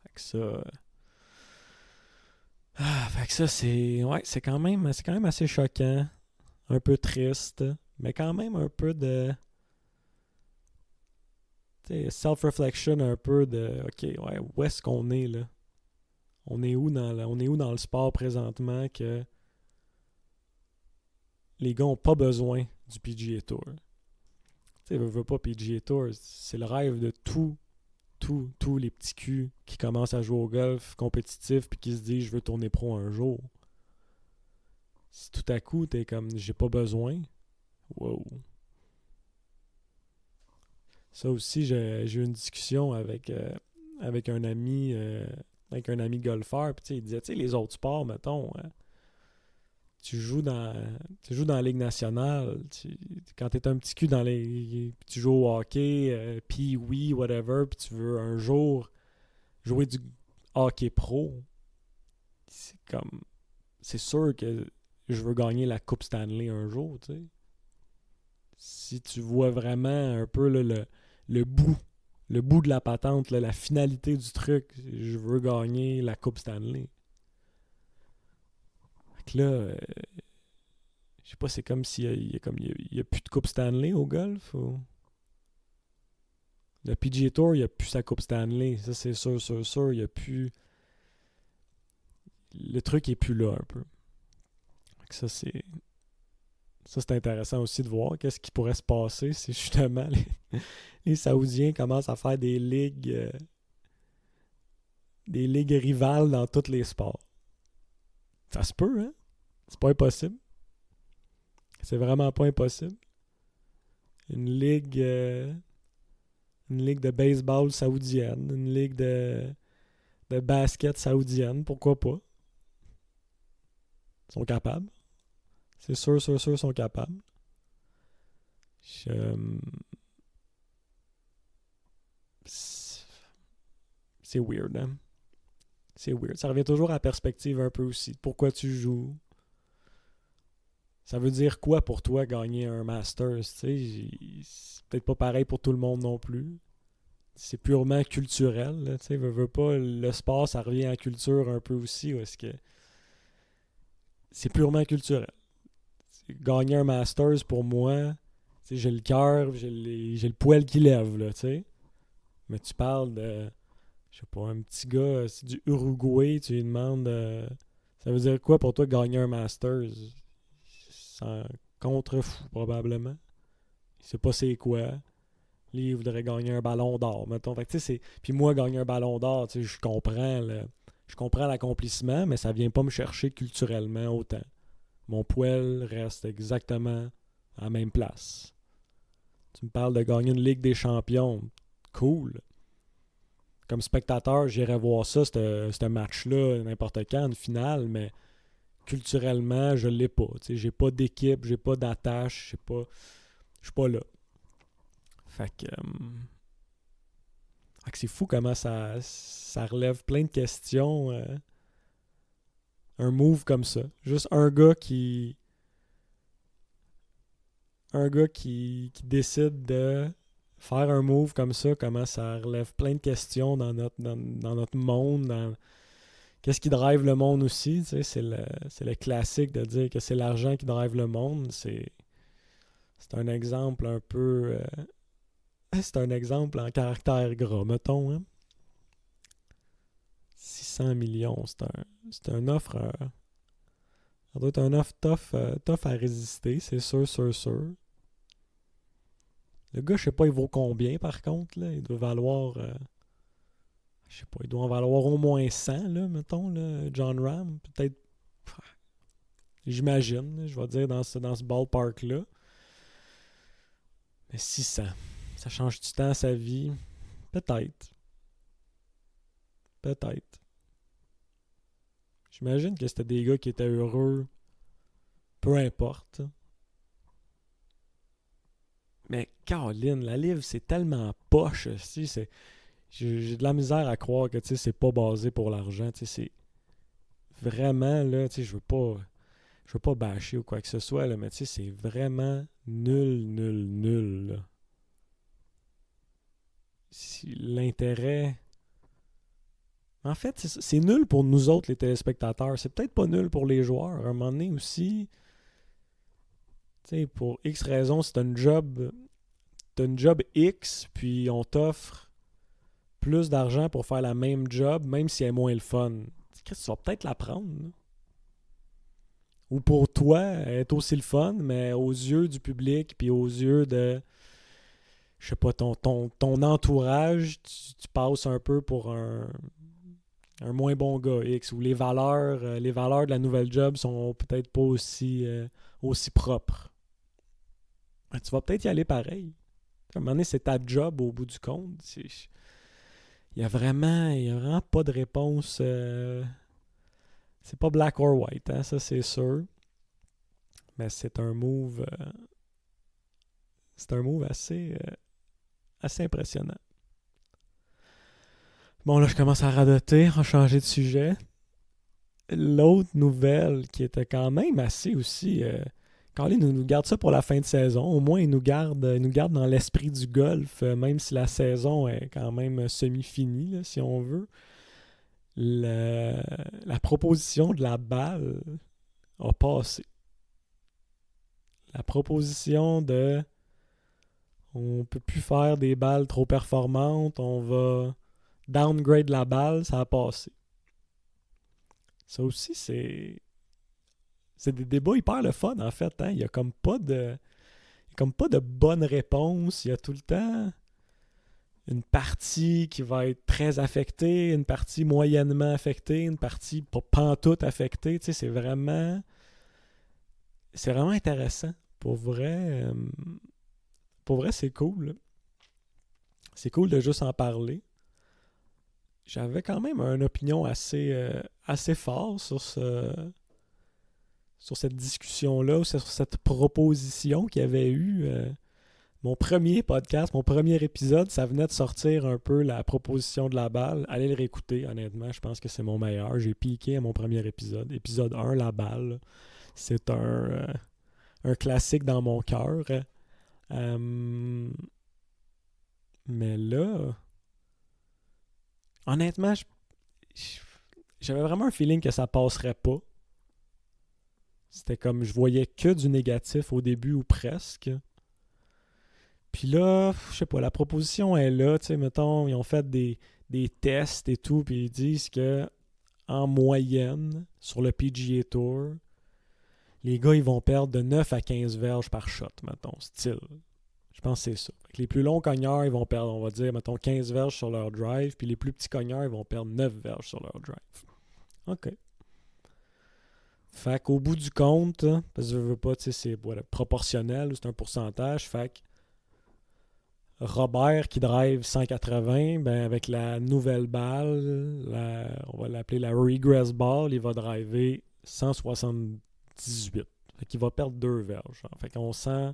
S1: Fait que ça. Fait que ça, c'est quand même assez choquant. Un peu triste. Mais quand même un peu de. Self-reflection, un peu de. Ok, ouais, où est-ce qu'on est, là? On est où dans le sport présentement que les gars ont pas besoin du PGA Tour? Tu sais, veux pas PGA Tour, c'est le rêve de tous les petits culs qui commencent à jouer au golf compétitif puis qui se disent je veux tourner pro un jour. Si tout à coup t'es comme j'ai pas besoin, wow. Ça aussi, j'ai eu une discussion avec un ami golfeur. Puis, il disait, les autres sports, mettons, tu joues dans tu joues dans la Ligue nationale. Quand tu es un petit cul dans tu joues au hockey, puis oui, whatever, puis tu veux un jour jouer du hockey pro, c'est sûr que je veux gagner la Coupe Stanley un jour, tu sais. Si tu vois vraiment un peu là, le bout, le bout de la patente, là, la finalité du truc, je veux gagner la Coupe Stanley. Fait que là, je sais pas, c'est comme s'il y a plus de Coupe Stanley au golf. Ou... Le PGA Tour, il n'y a plus sa Coupe Stanley. Ça, c'est sûr, sûr, sûr. Il n'y a plus... Le truc est plus là, un peu. Fait que ça, c'est intéressant aussi de voir. Qu'est-ce qui pourrait se passer si, justement, les Saoudiens commencent à faire des ligues rivales dans tous les sports. Ça se peut, hein? C'est pas impossible. C'est vraiment pas impossible. Une ligue... une ligue de baseball saoudienne, une ligue de basket saoudienne, pourquoi pas? Ils sont capables. C'est sûr, sûr, sûr, ils sont capables. C'est weird, hein? C'est weird. Ça revient toujours à la perspective un peu aussi. Pourquoi tu joues? Ça veut dire quoi pour toi gagner un Masters? C'est peut-être pas pareil pour tout le monde non plus. C'est purement culturel. Là, veux pas, le sport, ça revient à la culture un peu aussi. Est-ce que c'est purement culturel. Gagner un Masters, pour moi, j'ai le cœur, j'ai le poil qui lève. Là, mais tu parles de, je sais pas, un petit gars, c'est du Uruguay, tu lui demandes, ça veut dire quoi pour toi gagner un Masters? C'est un contre-fou, probablement. Il sait pas c'est quoi. Lui, il voudrait gagner un ballon d'or, mettons. Fait que, puis moi, gagner un ballon d'or, je comprends l'accomplissement, mais ça vient pas me chercher culturellement autant. Mon poil reste exactement à la même place. Tu me parles de gagner une Ligue des champions. Cool. Comme spectateur, j'irais voir ça, ce match-là, n'importe quand, une finale, mais culturellement, je l'ai pas. J'ai pas d'équipe, j'ai pas d'attache, je suis pas là. Fait que c'est fou comment ça relève plein de questions. Un move comme ça. Juste un gars qui décide de faire un move comme ça, comment ça relève plein de questions dans notre monde, qu'est-ce qui drive le monde aussi. C'est le classique de dire que c'est l'argent qui drive le monde. C'est un exemple un peu... c'est un exemple en caractère gras, mettons. Hein? 600 millions, c'est un offre... ça doit être un offre tough à résister, c'est sûr, sûr, sûr. Le gars, je sais pas, il vaut combien par contre, là. Il doit valoir... je sais pas, il doit en valoir au moins 100, là, mettons, là, John Ram. Peut-être... J'imagine, je vais dire dans ce ballpark-là. Mais 600, ça change du temps à sa vie? Peut-être. Peut-être. J'imagine que c'était des gars qui étaient heureux, peu importe. Mais Caroline, la livre, c'est tellement poche. J'ai de la misère à croire que c'est pas basé pour l'argent. C'est vraiment, là, je veux pas bâcher ou quoi que ce soit, là, mais c'est vraiment nul, nul, nul. Là. Si l'intérêt... En fait, c'est nul pour nous autres, les téléspectateurs. C'est peut-être pas nul pour les joueurs. À un moment donné aussi, pour X raisons, c'est un job... T'as une job X, puis on t'offre plus d'argent pour faire la même job, même si elle est moins le fun. Tu vas peut-être la prendre. Là. Ou pour toi, elle est aussi le fun, mais aux yeux du public, puis aux yeux de, je sais pas, ton entourage, tu passes un peu pour un moins bon gars X, ou les valeurs de la nouvelle job sont peut-être pas aussi propres. Ben, tu vas peut-être y aller pareil. À un moment donné, c'est ta job au bout du compte. Il y a vraiment pas de réponse. C'est pas black or white, hein, ça c'est sûr. Mais c'est un move assez impressionnant. Bon, là, je commence à radoter, à changer de sujet. L'autre nouvelle qui était quand même assez aussi. Colin nous garde ça pour la fin de saison. Au moins, il nous garde dans l'esprit du golf, même si la saison est quand même semi-finie, là, si on veut. La proposition de la balle a passé. La proposition de on peut plus faire des balles trop performantes, on va downgrade la balle, ça a passé. Ça aussi, c'est des débats hyper le fun, en fait. Hein? Il y a comme pas de bonne réponse. Il y a tout le temps une partie qui va être très affectée, une partie moyennement affectée, une partie pas pantoute affectée. Tu sais, c'est vraiment intéressant. Pour vrai, c'est cool. C'est cool de juste en parler. J'avais quand même une opinion assez forte sur cette discussion-là, ou sur cette proposition qu'il y avait eu. Mon premier podcast, mon premier épisode, ça venait de sortir un peu la proposition de la balle. Allez le réécouter, honnêtement, je pense que c'est mon meilleur. J'ai piqué à mon premier épisode. Épisode 1, la balle. C'est un classique dans mon cœur. Mais là, honnêtement, j'avais vraiment un feeling que ça passerait pas. C'était comme je voyais que du négatif au début ou presque. Puis là, je sais pas, la proposition est là, tu sais, mettons, ils ont fait des tests et tout, puis ils disent que en moyenne, sur le PGA Tour, les gars, ils vont perdre de 9 à 15 verges par shot, mettons, style. Je pense que c'est ça. Les plus longs cogneurs, ils vont perdre, on va dire, mettons, 15 verges sur leur drive, puis les plus petits cogneurs, ils vont perdre 9 verges sur leur drive. OK. Fait qu'au bout du compte, parce que je veux pas, tu sais, c'est proportionnel, c'est un pourcentage, fait que Robert qui drive 180, ben avec la nouvelle balle, on va l'appeler la Regress Ball, il va driver 178. Fait qu'il va perdre 2 verges. Fait qu'on sent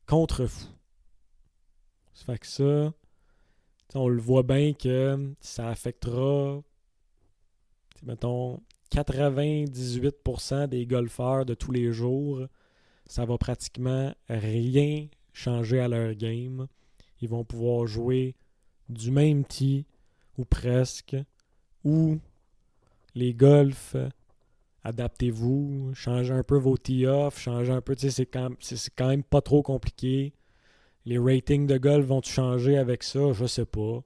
S1: contre-fou. Ça fait que ça, on le voit bien que ça affectera, mettons, 98% des golfeurs de tous les jours. Ça va pratiquement rien changer à leur game. Ils vont pouvoir jouer du même tee ou presque, ou les golfs, adaptez-vous, changez un peu vos tee-off, changez un peu, tu sais, c'est quand même pas trop compliqué. Les ratings de golf vont-tu changer avec ça? Je sais pas.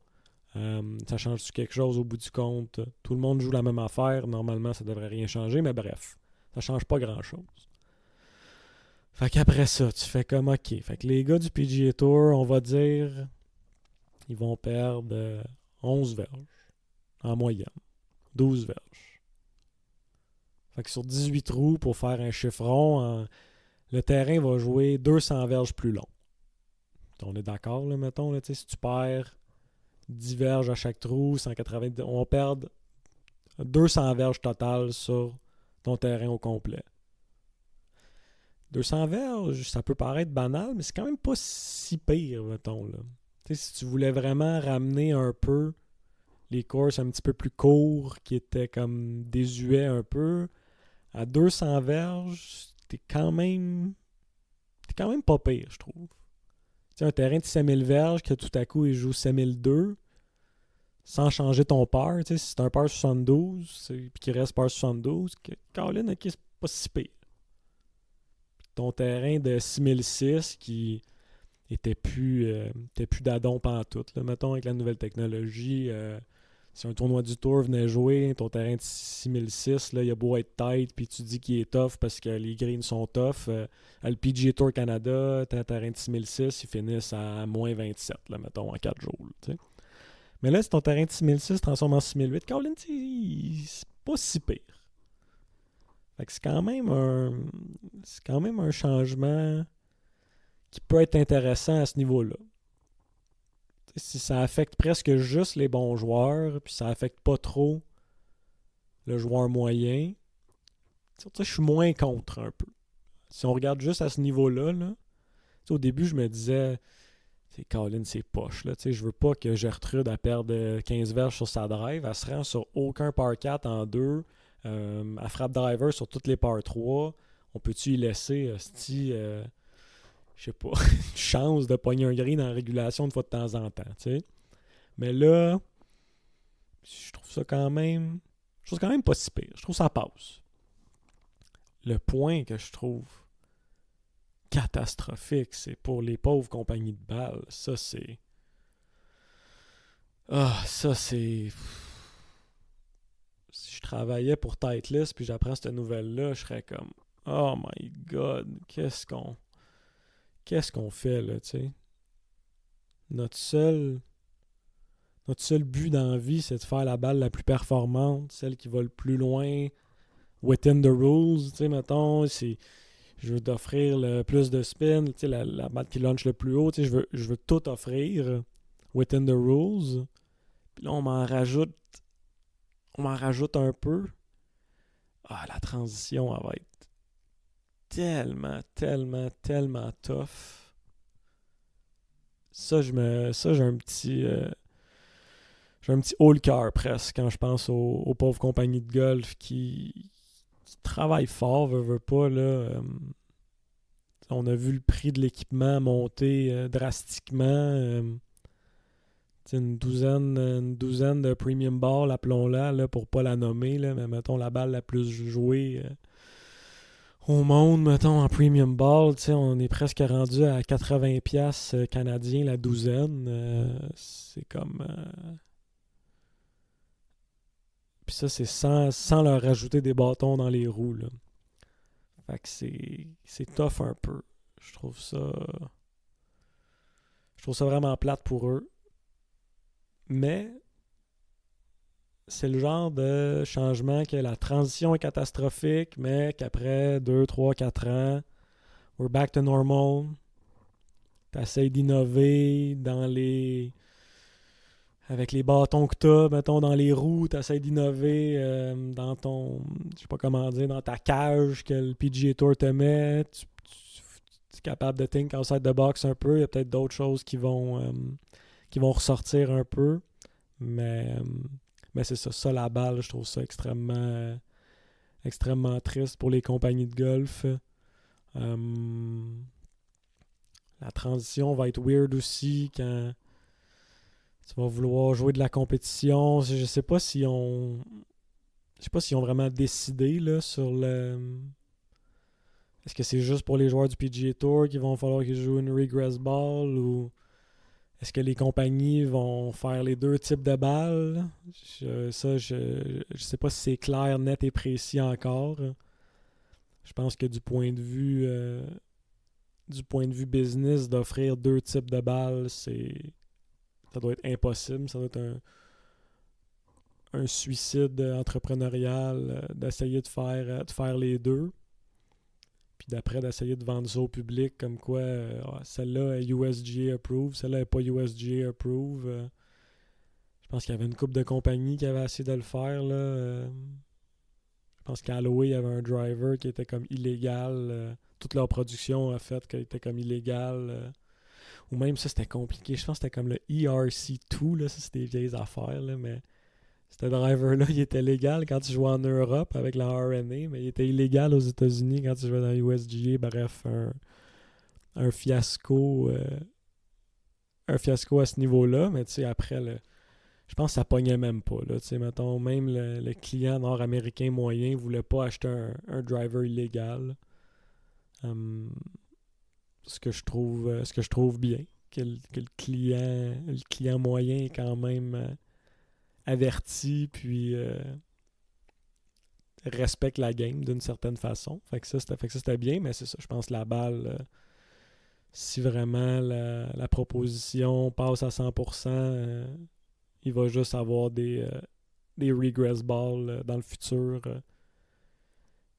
S1: Ça change-tu quelque chose au bout du compte? Tout le monde joue la même affaire. Normalement, ça devrait rien changer, mais bref, ça change pas grand-chose. Fait qu'après ça, tu fais comme OK. Fait que les gars du PGA Tour, on va dire, ils vont perdre 11 verges en moyenne. 12 verges. Fait que sur 18 trous, pour faire un chiffron, le terrain va jouer 200 verges plus long. On est d'accord, là, mettons, là, si tu perds 10 verges à chaque trou, 180, on va perdre 200 verges totales sur ton terrain au complet. 200 verges, ça peut paraître banal, mais c'est quand même pas si pire, mettons. Là. Si tu voulais vraiment ramener un peu les courses un petit peu plus courts, qui étaient comme désuets un peu, à 200 verges, t'es quand même pas pire, je trouve. T'sais, un terrain de 5000 verges, que tout à coup, il joue 5002, sans changer ton par. Si c'est un par 72, puis qu'il reste par 72, Colin, ok, c'est pas si pire. Ton terrain de 6006 qui était plus d'adon pantoute. Là, mettons, avec la nouvelle technologie, si un tournoi du Tour venait jouer, ton terrain de 6006, là, il a beau être tight, puis tu dis qu'il est tough parce que les greens sont tough. À le PGA Tour Canada, ton terrain de 6006, ils finissent à moins 27, là, mettons, en 4 jours. T'sais. Mais là, si ton terrain de 6006 se transforme en 6008, Colin, c'est pas si pire. Fait que c'est quand même un changement qui peut être intéressant à ce niveau-là. Si ça affecte presque juste les bons joueurs, puis ça affecte pas trop le joueur moyen, je suis moins contre un peu. Si on regarde juste à ce niveau-là, là, au début, je me disais, Colin, c'est poche. Là, je veux pas que Gertrude elle perde 15 verges sur sa drive. Elle se rend sur aucun par 4 en 2. Elle frappe driver sur toutes les par 3. On peut-tu y laisser, je sais pas, une chance de pogner un green en régulation une fois de temps en temps. T'sais. Mais là, je trouve ça quand même. Je trouve ça quand même pas si pire. Je trouve ça passe. Le point que je trouve catastrophique, c'est pour les pauvres compagnies de balles. Ça, c'est. Ça, c'est. Si je travaillais pour Titleist puis j'apprends cette nouvelle-là, je serais comme Oh my god, qu'est-ce qu'on fait là, tu sais? Notre seul but dans la vie, c'est de faire la balle la plus performante, celle qui va le plus loin, within the rules, tu sais, mettons, je veux t'offrir le plus de spin, tu sais, la balle qui launch le plus haut, tu sais, je veux tout offrir within the rules. Puis là, on m'en rajoute un peu. La transition, elle va être tellement, tellement, tellement tough. Ça, j'ai un petit haut le cœur presque quand je pense aux pauvres compagnies de golf qui travaillent fort, veut pas, là. On a vu le prix de l'équipement monter drastiquement. Une douzaine de premium balls, appelons-la, là, pour pas la nommer, là, mais mettons la balle la plus jouée au monde, mettons, en premium ball, on est presque rendu à 80$ canadiens la douzaine. C'est comme... Puis ça, c'est sans leur rajouter des bâtons dans les roues, là. Fait que c'est tough un peu. Je trouve ça vraiment plate pour eux. Mais c'est le genre de changement que la transition est catastrophique, mais qu'après 2, 3, 4 ans, we're back to normal. T'essayes d'innover avec les bâtons que t'as, mettons, dans les roues, t'essayes d'innover dans ton, je sais pas comment dire, dans ta cage que le PGA Tour te met. Tu es capable de think outside the box un peu. Il y a peut-être d'autres choses qui vont ressortir un peu. Mais c'est ça, la balle, je trouve ça extrêmement triste pour les compagnies de golf. La transition va être weird aussi quand tu vas vouloir jouer de la compétition. Je sais pas si on. Je sais pas s'ils ont vraiment décidé là, sur le. Est-ce que c'est juste pour les joueurs du PGA Tour qu'il va falloir qu'ils jouent une regress ball ou est-ce que les compagnies vont faire les deux types de balles? Je sais pas si c'est clair, net et précis encore. Je pense que du point de vue business, d'offrir deux types de balles, ça doit être impossible. Ça doit être un suicide entrepreneurial d'essayer de faire les deux. Puis d'après, d'essayer de vendre ça au public comme quoi celle-là est USGA approved, celle-là n'est pas USGA approved. Je pense qu'il y avait une couple de compagnies qui avaient essayé de le faire. Là. Je pense qu'à Holloway, il y avait un driver qui était comme illégal. Toute leur production a fait qu'elle était comme illégale. Ou même ça, c'était compliqué. Je pense que c'était comme le ERC2. Là. Ça, c'est des vieilles affaires. Là, mais ce driver-là, il était légal quand tu jouais en Europe avec la RNA, mais il était illégal aux États-Unis quand tu jouais dans USGA. Bref, un fiasco. Un fiasco à ce niveau-là, mais tu sais, après, je pense que ça pognait même pas. Là, mettons, même le client nord-américain moyen voulait pas acheter un driver illégal. Ce que je trouve bien. Que le client moyen est quand même averti, puis respecte la game d'une certaine façon. Fait que ça, c'était bien, mais c'est ça. Je pense que la balle, si vraiment la proposition passe à 100%, il va juste avoir des regress balls dans le futur.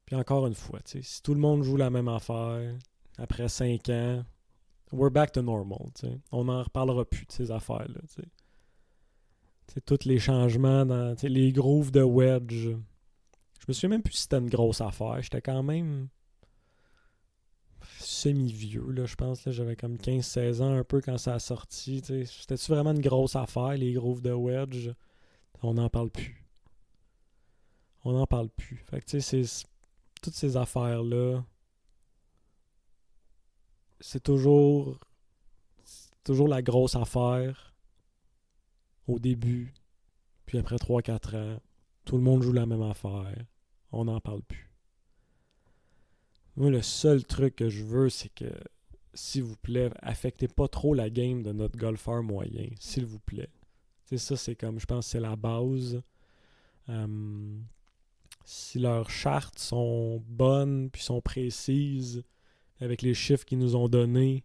S1: Puis encore une fois, si tout le monde joue la même affaire, après 5 ans, we're back to normal, t'sais. On n'en reparlera plus de ces affaires-là, t'sais. T'sais, tous les changements dans les grooves de wedge. Je me souviens même plus si c'était une grosse affaire. J'étais quand même semi-vieux, là, je pense. Là, j'avais comme 15-16 ans un peu quand ça a sorti. T'sais. C'était-tu vraiment une grosse affaire, les grooves de wedge? On n'en parle plus. On n'en parle plus. Fait que tu sais, toutes ces affaires-là, c'est toujours la grosse affaire au début. Puis après 3-4 ans, tout le monde joue la même affaire. On n'en parle plus. Moi, le seul truc que je veux, c'est que, s'il vous plaît, affectez pas trop la game de notre golfeur moyen. S'il vous plaît. Tu sais, ça, c'est comme, je pense que c'est la base. Si leurs chartes sont bonnes, puis sont précises, avec les chiffres qu'ils nous ont donnés,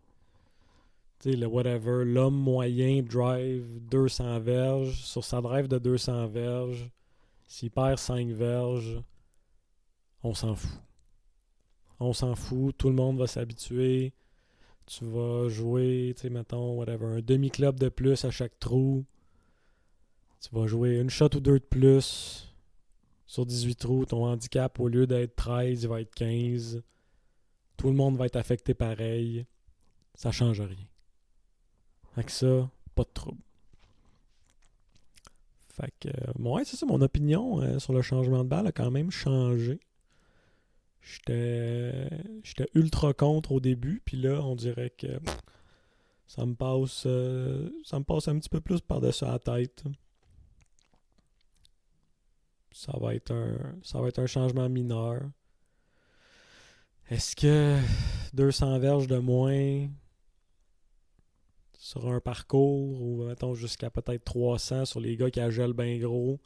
S1: tu sais, le whatever, l'homme moyen drive 200 verges. Sur sa drive de 200 verges, s'il perd 5 verges, on s'en fout. On s'en fout, tout le monde va s'habituer. Tu vas jouer, tu sais, mettons, whatever, un demi-club de plus à chaque trou. Tu vas jouer une shot ou deux de plus sur 18 trous. Ton handicap, au lieu d'être 13, il va être 15. Tout le monde va être affecté pareil. Ça change rien. Fait que ça, pas de trouble. Fait que, ouais, c'est ça, mon opinion sur le changement de balle a quand même changé. J'étais ultra contre au début, puis là, on dirait que ça me passe un petit peu plus par-dessus la tête. Ça va être un changement mineur. Est-ce que 200 verges de moins sur un parcours, ou mettons jusqu'à peut-être 300 sur les gars qui agèlent bien gros,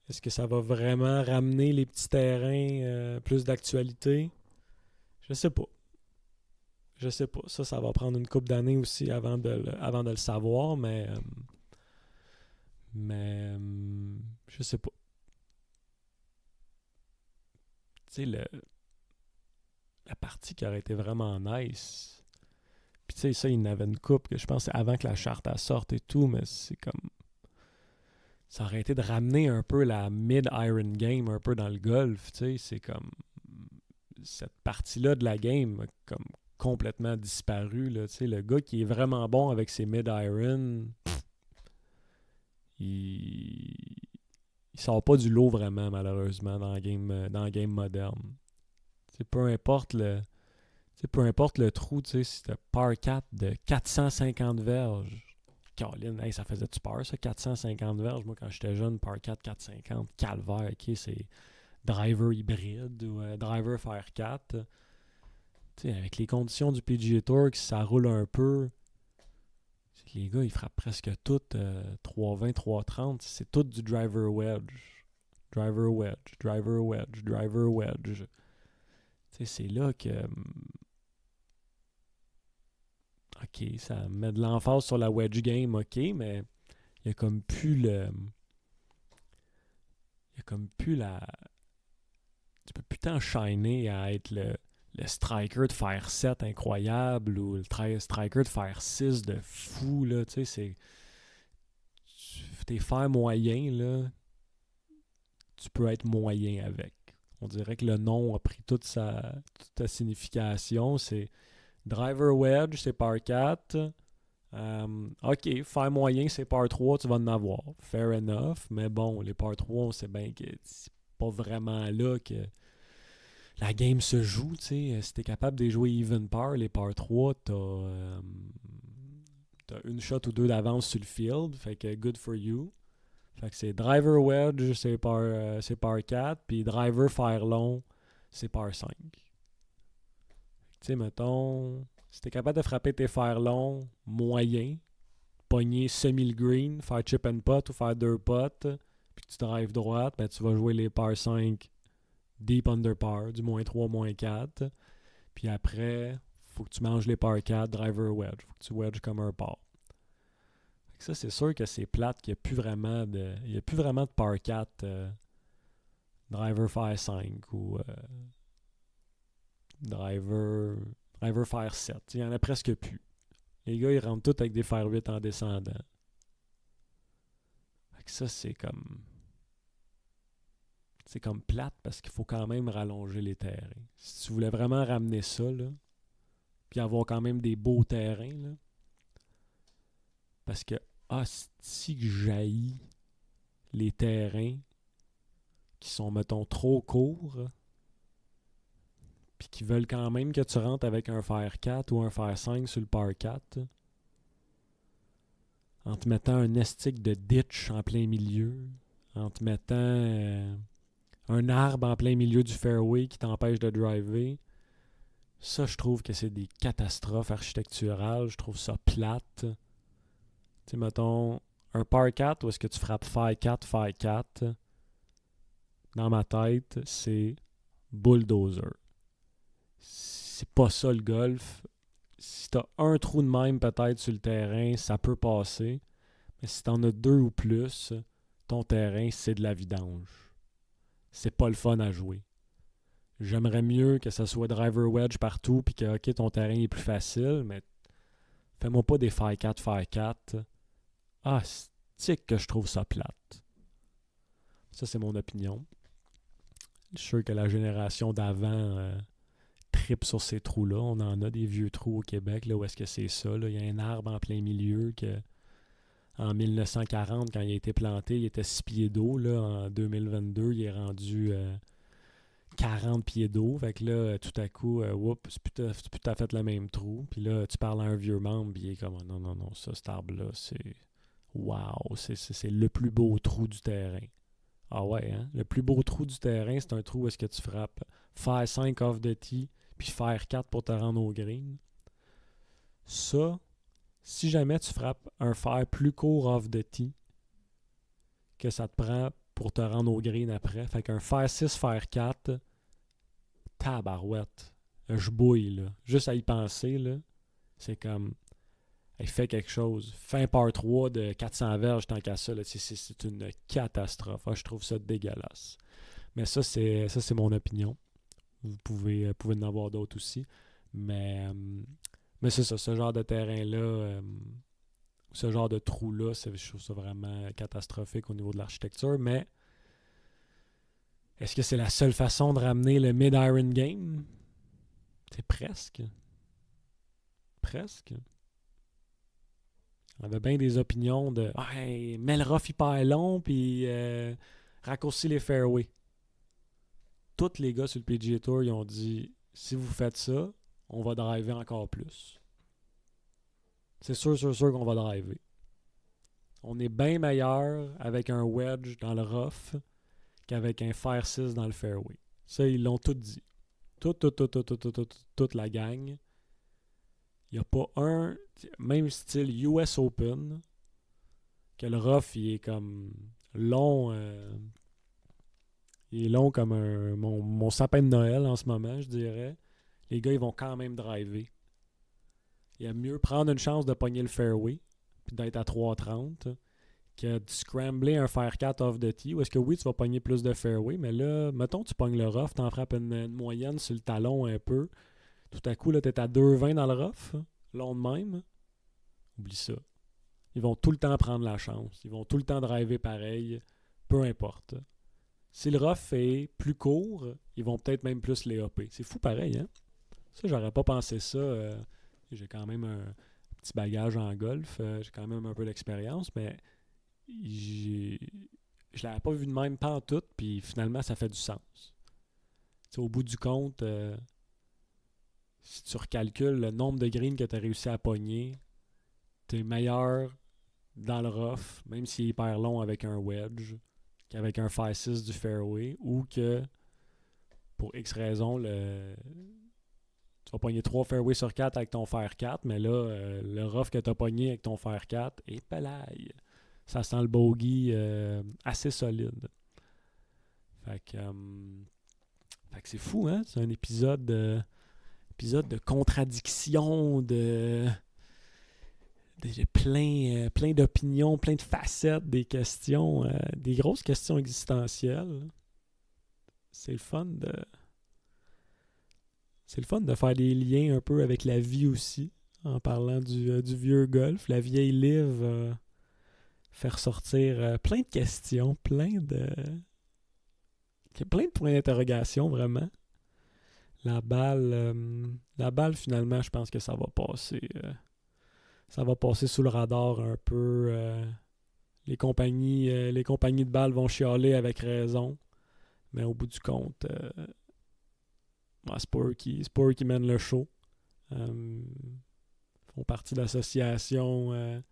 S1: est-ce que ça va vraiment ramener les petits terrains plus d'actualité? Je sais pas. Je sais pas. Ça va prendre une couple d'années aussi avant de le savoir, mais je sais pas. Tu sais, la partie qui aurait été vraiment nice. Puis tu sais, ça, il y en avait une coupe que je pense c'est avant que la charte elle sorte et tout, mais c'est comme. Ça aurait été de ramener un peu la mid-iron game un peu dans le golf, tu sais. C'est comme. Cette partie-là de la game a comme complètement disparu, là. Tu sais, le gars qui est vraiment bon avec ses mid-iron, il sort pas du lot vraiment, malheureusement, dans la game moderne. T'sais, peu importe le trou, tu sais, si t'as par 4 de 450 verges. Caroline, hey, ça faisait-tu peur, ça, 450 verges? Moi, quand j'étais jeune, par 4, 450, calvaire, ok, c'est driver hybride ou driver faire 4. Tu sais, avec les conditions du PGA Tour, si ça roule un peu, les gars, ils frappent presque tout 320, 330. C'est tout du driver wedge. Driver wedge, driver wedge, driver wedge. Tu sais, c'est là que. Ok, ça met de l'emphase sur la wedge game, ok, mais il y a comme plus le. Il y a comme plus la. Tu peux plus t'enchaîner à être le striker de faire 7 incroyable ou le striker de faire 6 de fou, là, tu sais, c'est. Tes fers moyens, là, tu peux être moyen avec. On dirait que le nom a pris toute sa signification. C'est driver wedge, c'est par 4. Ok, faire moyen, c'est par 3, tu vas en avoir. Fair enough. Mais bon, les par 3, on sait bien que c'est pas vraiment là que la game se joue. Si t'es capable de jouer even par, les par 3, t'as une shot ou deux d'avance sur le field. Fait que good for you. Fait que c'est driver wedge, c'est par 4, puis driver faire long, c'est par 5. Tu sais, mettons, si t'es capable de frapper tes fers longs, moyen, pogner semi le green, faire chip and putt ou faire deux putts, puis tu drives droite, ben tu vas jouer les par 5 deep under par, du moins 3, moins 4. Puis après, faut que tu manges les par 4, driver wedge. Faut que tu wedge comme un par. Ça, c'est sûr que c'est plate qu'il n'y a plus vraiment de par 4 driver faire 5 ou driver Driver Fer 7. Il n'y en a presque plus. Les gars, ils rentrent tous avec des Fer 8 en descendant. Fait que ça, c'est comme... C'est comme plate parce qu'il faut quand même rallonger les terrains. Si tu voulais vraiment ramener ça, là, puis avoir quand même des beaux terrains, là, parce que, si que j'haïs les terrains qui sont, mettons, trop courts, puis qui veulent quand même que tu rentres avec un fer 4 ou un fer 5 sur le par 4, en te mettant un estique de ditch en plein milieu, en te mettant un arbre en plein milieu du fairway qui t'empêche de driver. Ça, je trouve que c'est des catastrophes architecturales. Je trouve ça plate. Tu sais, mettons, un par 4 où est-ce que tu frappes fer 4, fer 4, dans ma tête, c'est bulldozer. C'est pas ça le golf. Si t'as un trou de même peut-être sur le terrain, ça peut passer. Mais si t'en as 2 ou plus, ton terrain, c'est de la vidange. C'est pas le fun à jouer. J'aimerais mieux que ça soit driver wedge partout puis que ok, ton terrain est plus facile, mais fais-moi pas des fer 4, fer 4. C'est que je trouve ça plate. Ça, c'est mon opinion. Je suis sûr que la génération d'avant tripe sur ces trous-là. On en a des vieux trous au Québec, là, où est-ce que c'est ça? Là? Il y a un arbre en plein milieu que en 1940, quand il a été planté, il était 6 pieds d'eau. Là, en 2022, il est rendu 40 pieds d'eau. Fait que là, tout à coup, c'est plus tout à fait le même trou. Puis là, tu parles à un vieux membre, puis il est comme non, ça, cet arbre-là, c'est... Wow, c'est le plus beau trou du terrain. Ah ouais, hein? Le plus beau trou du terrain, c'est un trou où est-ce que tu frappes fer 5 off the tee, puis fer 4 pour te rendre au green. Ça, si jamais tu frappes un fer plus court off the tee que ça te prend pour te rendre au green après, fait qu'un fer 6, fer 4, tabarouette, je bouille, là. Juste à y penser, là, c'est comme... Il fait quelque chose. Fin par 3 de 400 verges tant qu'à ça. Là, c'est une catastrophe. Je trouve ça dégueulasse. Mais ça, c'est mon opinion. Vous pouvez en avoir d'autres aussi. Mais c'est ça, ce genre de terrain-là, ce genre de trou-là, je trouve ça vraiment catastrophique au niveau de l'architecture. Mais est-ce que c'est la seule façon de ramener le mid-iron game? C'est presque. Presque. On avait bien des opinions de hey, mets le rough hyper long puis raccourcis les fairways. Tous les gars sur le PGA Tour ils ont dit si vous faites ça, on va driver encore plus. C'est sûr qu'on va driver. On est bien meilleur avec un wedge dans le rough qu'avec un fer 6 dans le fairway. Ça, ils l'ont tout dit. Toute la gang. Il n'y a pas un, même style US Open, que le rough, il est comme long. Il est long comme mon sapin de Noël en ce moment, je dirais. Les gars, ils vont quand même driver. Il y a mieux prendre une chance de pogner le fairway, puis d'être à 3,30, que de scrambler un fer 4 off the tee. Ou est-ce que oui, tu vas pogner plus de fairway, mais là, mettons, tu pognes le rough, t'en frappes une moyenne sur le talon un peu. Tout à coup, là, t'es à 2,20 dans le rough, long de même. Oublie ça. Ils vont tout le temps prendre la chance. Ils vont tout le temps driver pareil, peu importe. Si le rough est plus court, ils vont peut-être même plus les hopper. C'est fou pareil, hein? Ça, j'aurais pas pensé ça. J'ai quand même un petit bagage en golf. J'ai quand même un peu d'expérience, mais je l'avais pas vu de même pantoute, puis finalement, ça fait du sens. T'sais, au bout du compte, si tu recalcules le nombre de greens que tu as réussi à pogner, tu es meilleur dans le rough, même s'il est hyper long avec un wedge, qu'avec un fer 6 du fairway, ou que pour X raison, tu vas pogner 3 fairways sur 4 avec ton fer 4, mais là, le rough que tu as pogné avec ton fer 4, et palaille, ça sent le bogey assez solide. Fait que c'est fou, hein? C'est un épisode de contradiction, de plein d'opinions, plein de facettes, des questions, des grosses questions existentielles. C'est le fun de c'est le fun de faire des liens un peu avec la vie aussi, en parlant du vieux golf. La vieille livre faire sortir plein de questions, plein de points d'interrogation, vraiment. La balle, finalement, je pense que ça va passer. Ça va passer sous le radar un peu. Les compagnies de balles vont chialer avec raison. Mais au bout du compte, c'est pas eux qui mènent le show. Font partie de l'association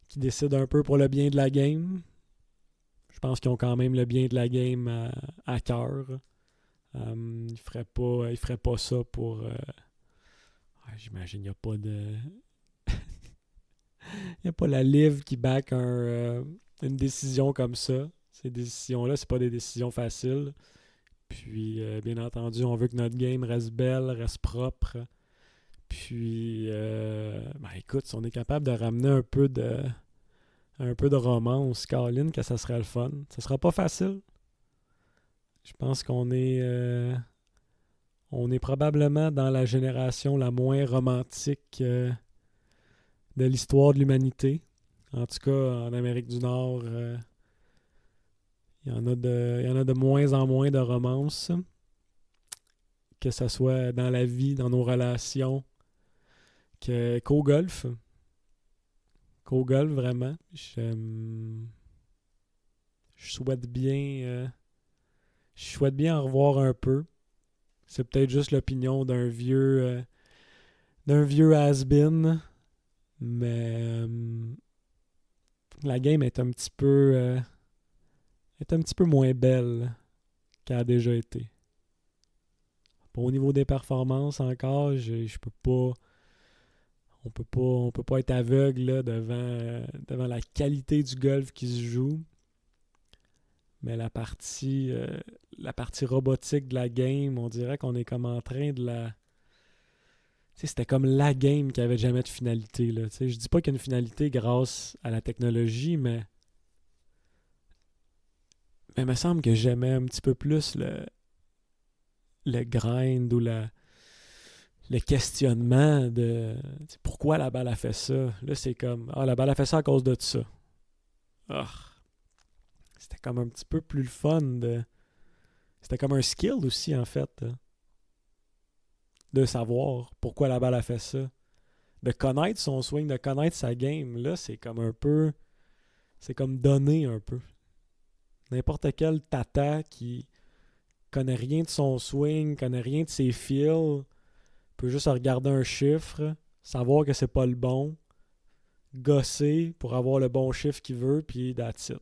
S1: qui décide un peu pour le bien de la game. Je pense qu'ils ont quand même le bien de la game à cœur. Ils feraient pas ça pour... j'imagine qu'il n'y a pas de... Il n'y a pas la livre qui back une décision comme ça. Ces décisions-là, c'est pas des décisions faciles. Puis, bien entendu, on veut que notre game reste belle, reste propre. Puis, écoute, si on est capable de ramener un peu de romance, Colin, que ça serait le fun. Ça sera pas facile. Je pense qu'on est probablement dans la génération la moins romantique de l'histoire de l'humanité. En tout cas, en Amérique du Nord, il y en a de moins en moins de romances. Que ce soit dans la vie, dans nos relations, qu'au golf. Qu'au golf, vraiment. Je souhaite bien... je souhaite bien en revoir un peu. C'est peut-être juste l'opinion d'un vieux has-been. Mais la game est un petit peu moins belle qu'elle a déjà été. Au niveau des performances encore, je peux pas. On peut pas être aveugle là, devant la qualité du golf qui se joue. Mais la partie robotique de la game, on dirait qu'on est comme en train de la... Tu sais, c'était comme la game qui avait jamais de finalité. Là. Tu sais, je dis pas qu'il y a une finalité grâce à la technologie, mais il me semble que j'aimais un petit peu plus le grind ou le questionnement de pourquoi la balle a fait ça. Là, c'est comme, la balle a fait ça à cause de ça. Ah, c'était comme un petit peu plus le fun. C'était comme un skill aussi, en fait, de savoir pourquoi la balle a fait ça. De connaître son swing, de connaître sa game. Là, c'est comme un peu... C'est comme donner un peu. N'importe quel tata qui connaît rien de son swing, connaît rien de ses feels, peut juste regarder un chiffre, savoir que c'est pas le bon, gosser pour avoir le bon chiffre qu'il veut, puis that's it.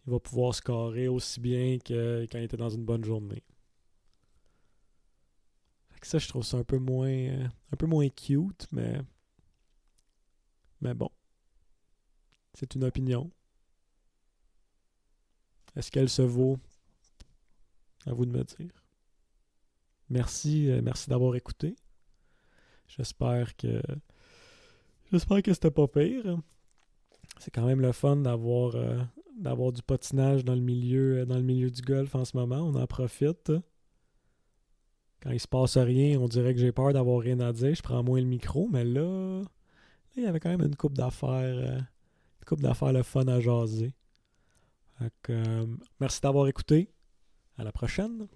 S1: Il va pouvoir scorer aussi bien que quand il était dans une bonne journée. Fait que ça, je trouve ça un peu moins cute, mais bon, c'est une opinion. Est-ce qu'elle se vaut? À vous de me dire. Merci d'avoir écouté. J'espère que c'était pas pire. C'est quand même le fun d'avoir du patinage dans le milieu du golf en ce moment. On en profite. Quand il se passe rien, on dirait que j'ai peur d'avoir rien à dire. Je prends moins le micro, mais là il y avait quand même une couple d'affaires le fun à jaser. Donc, merci d'avoir écouté. À la prochaine.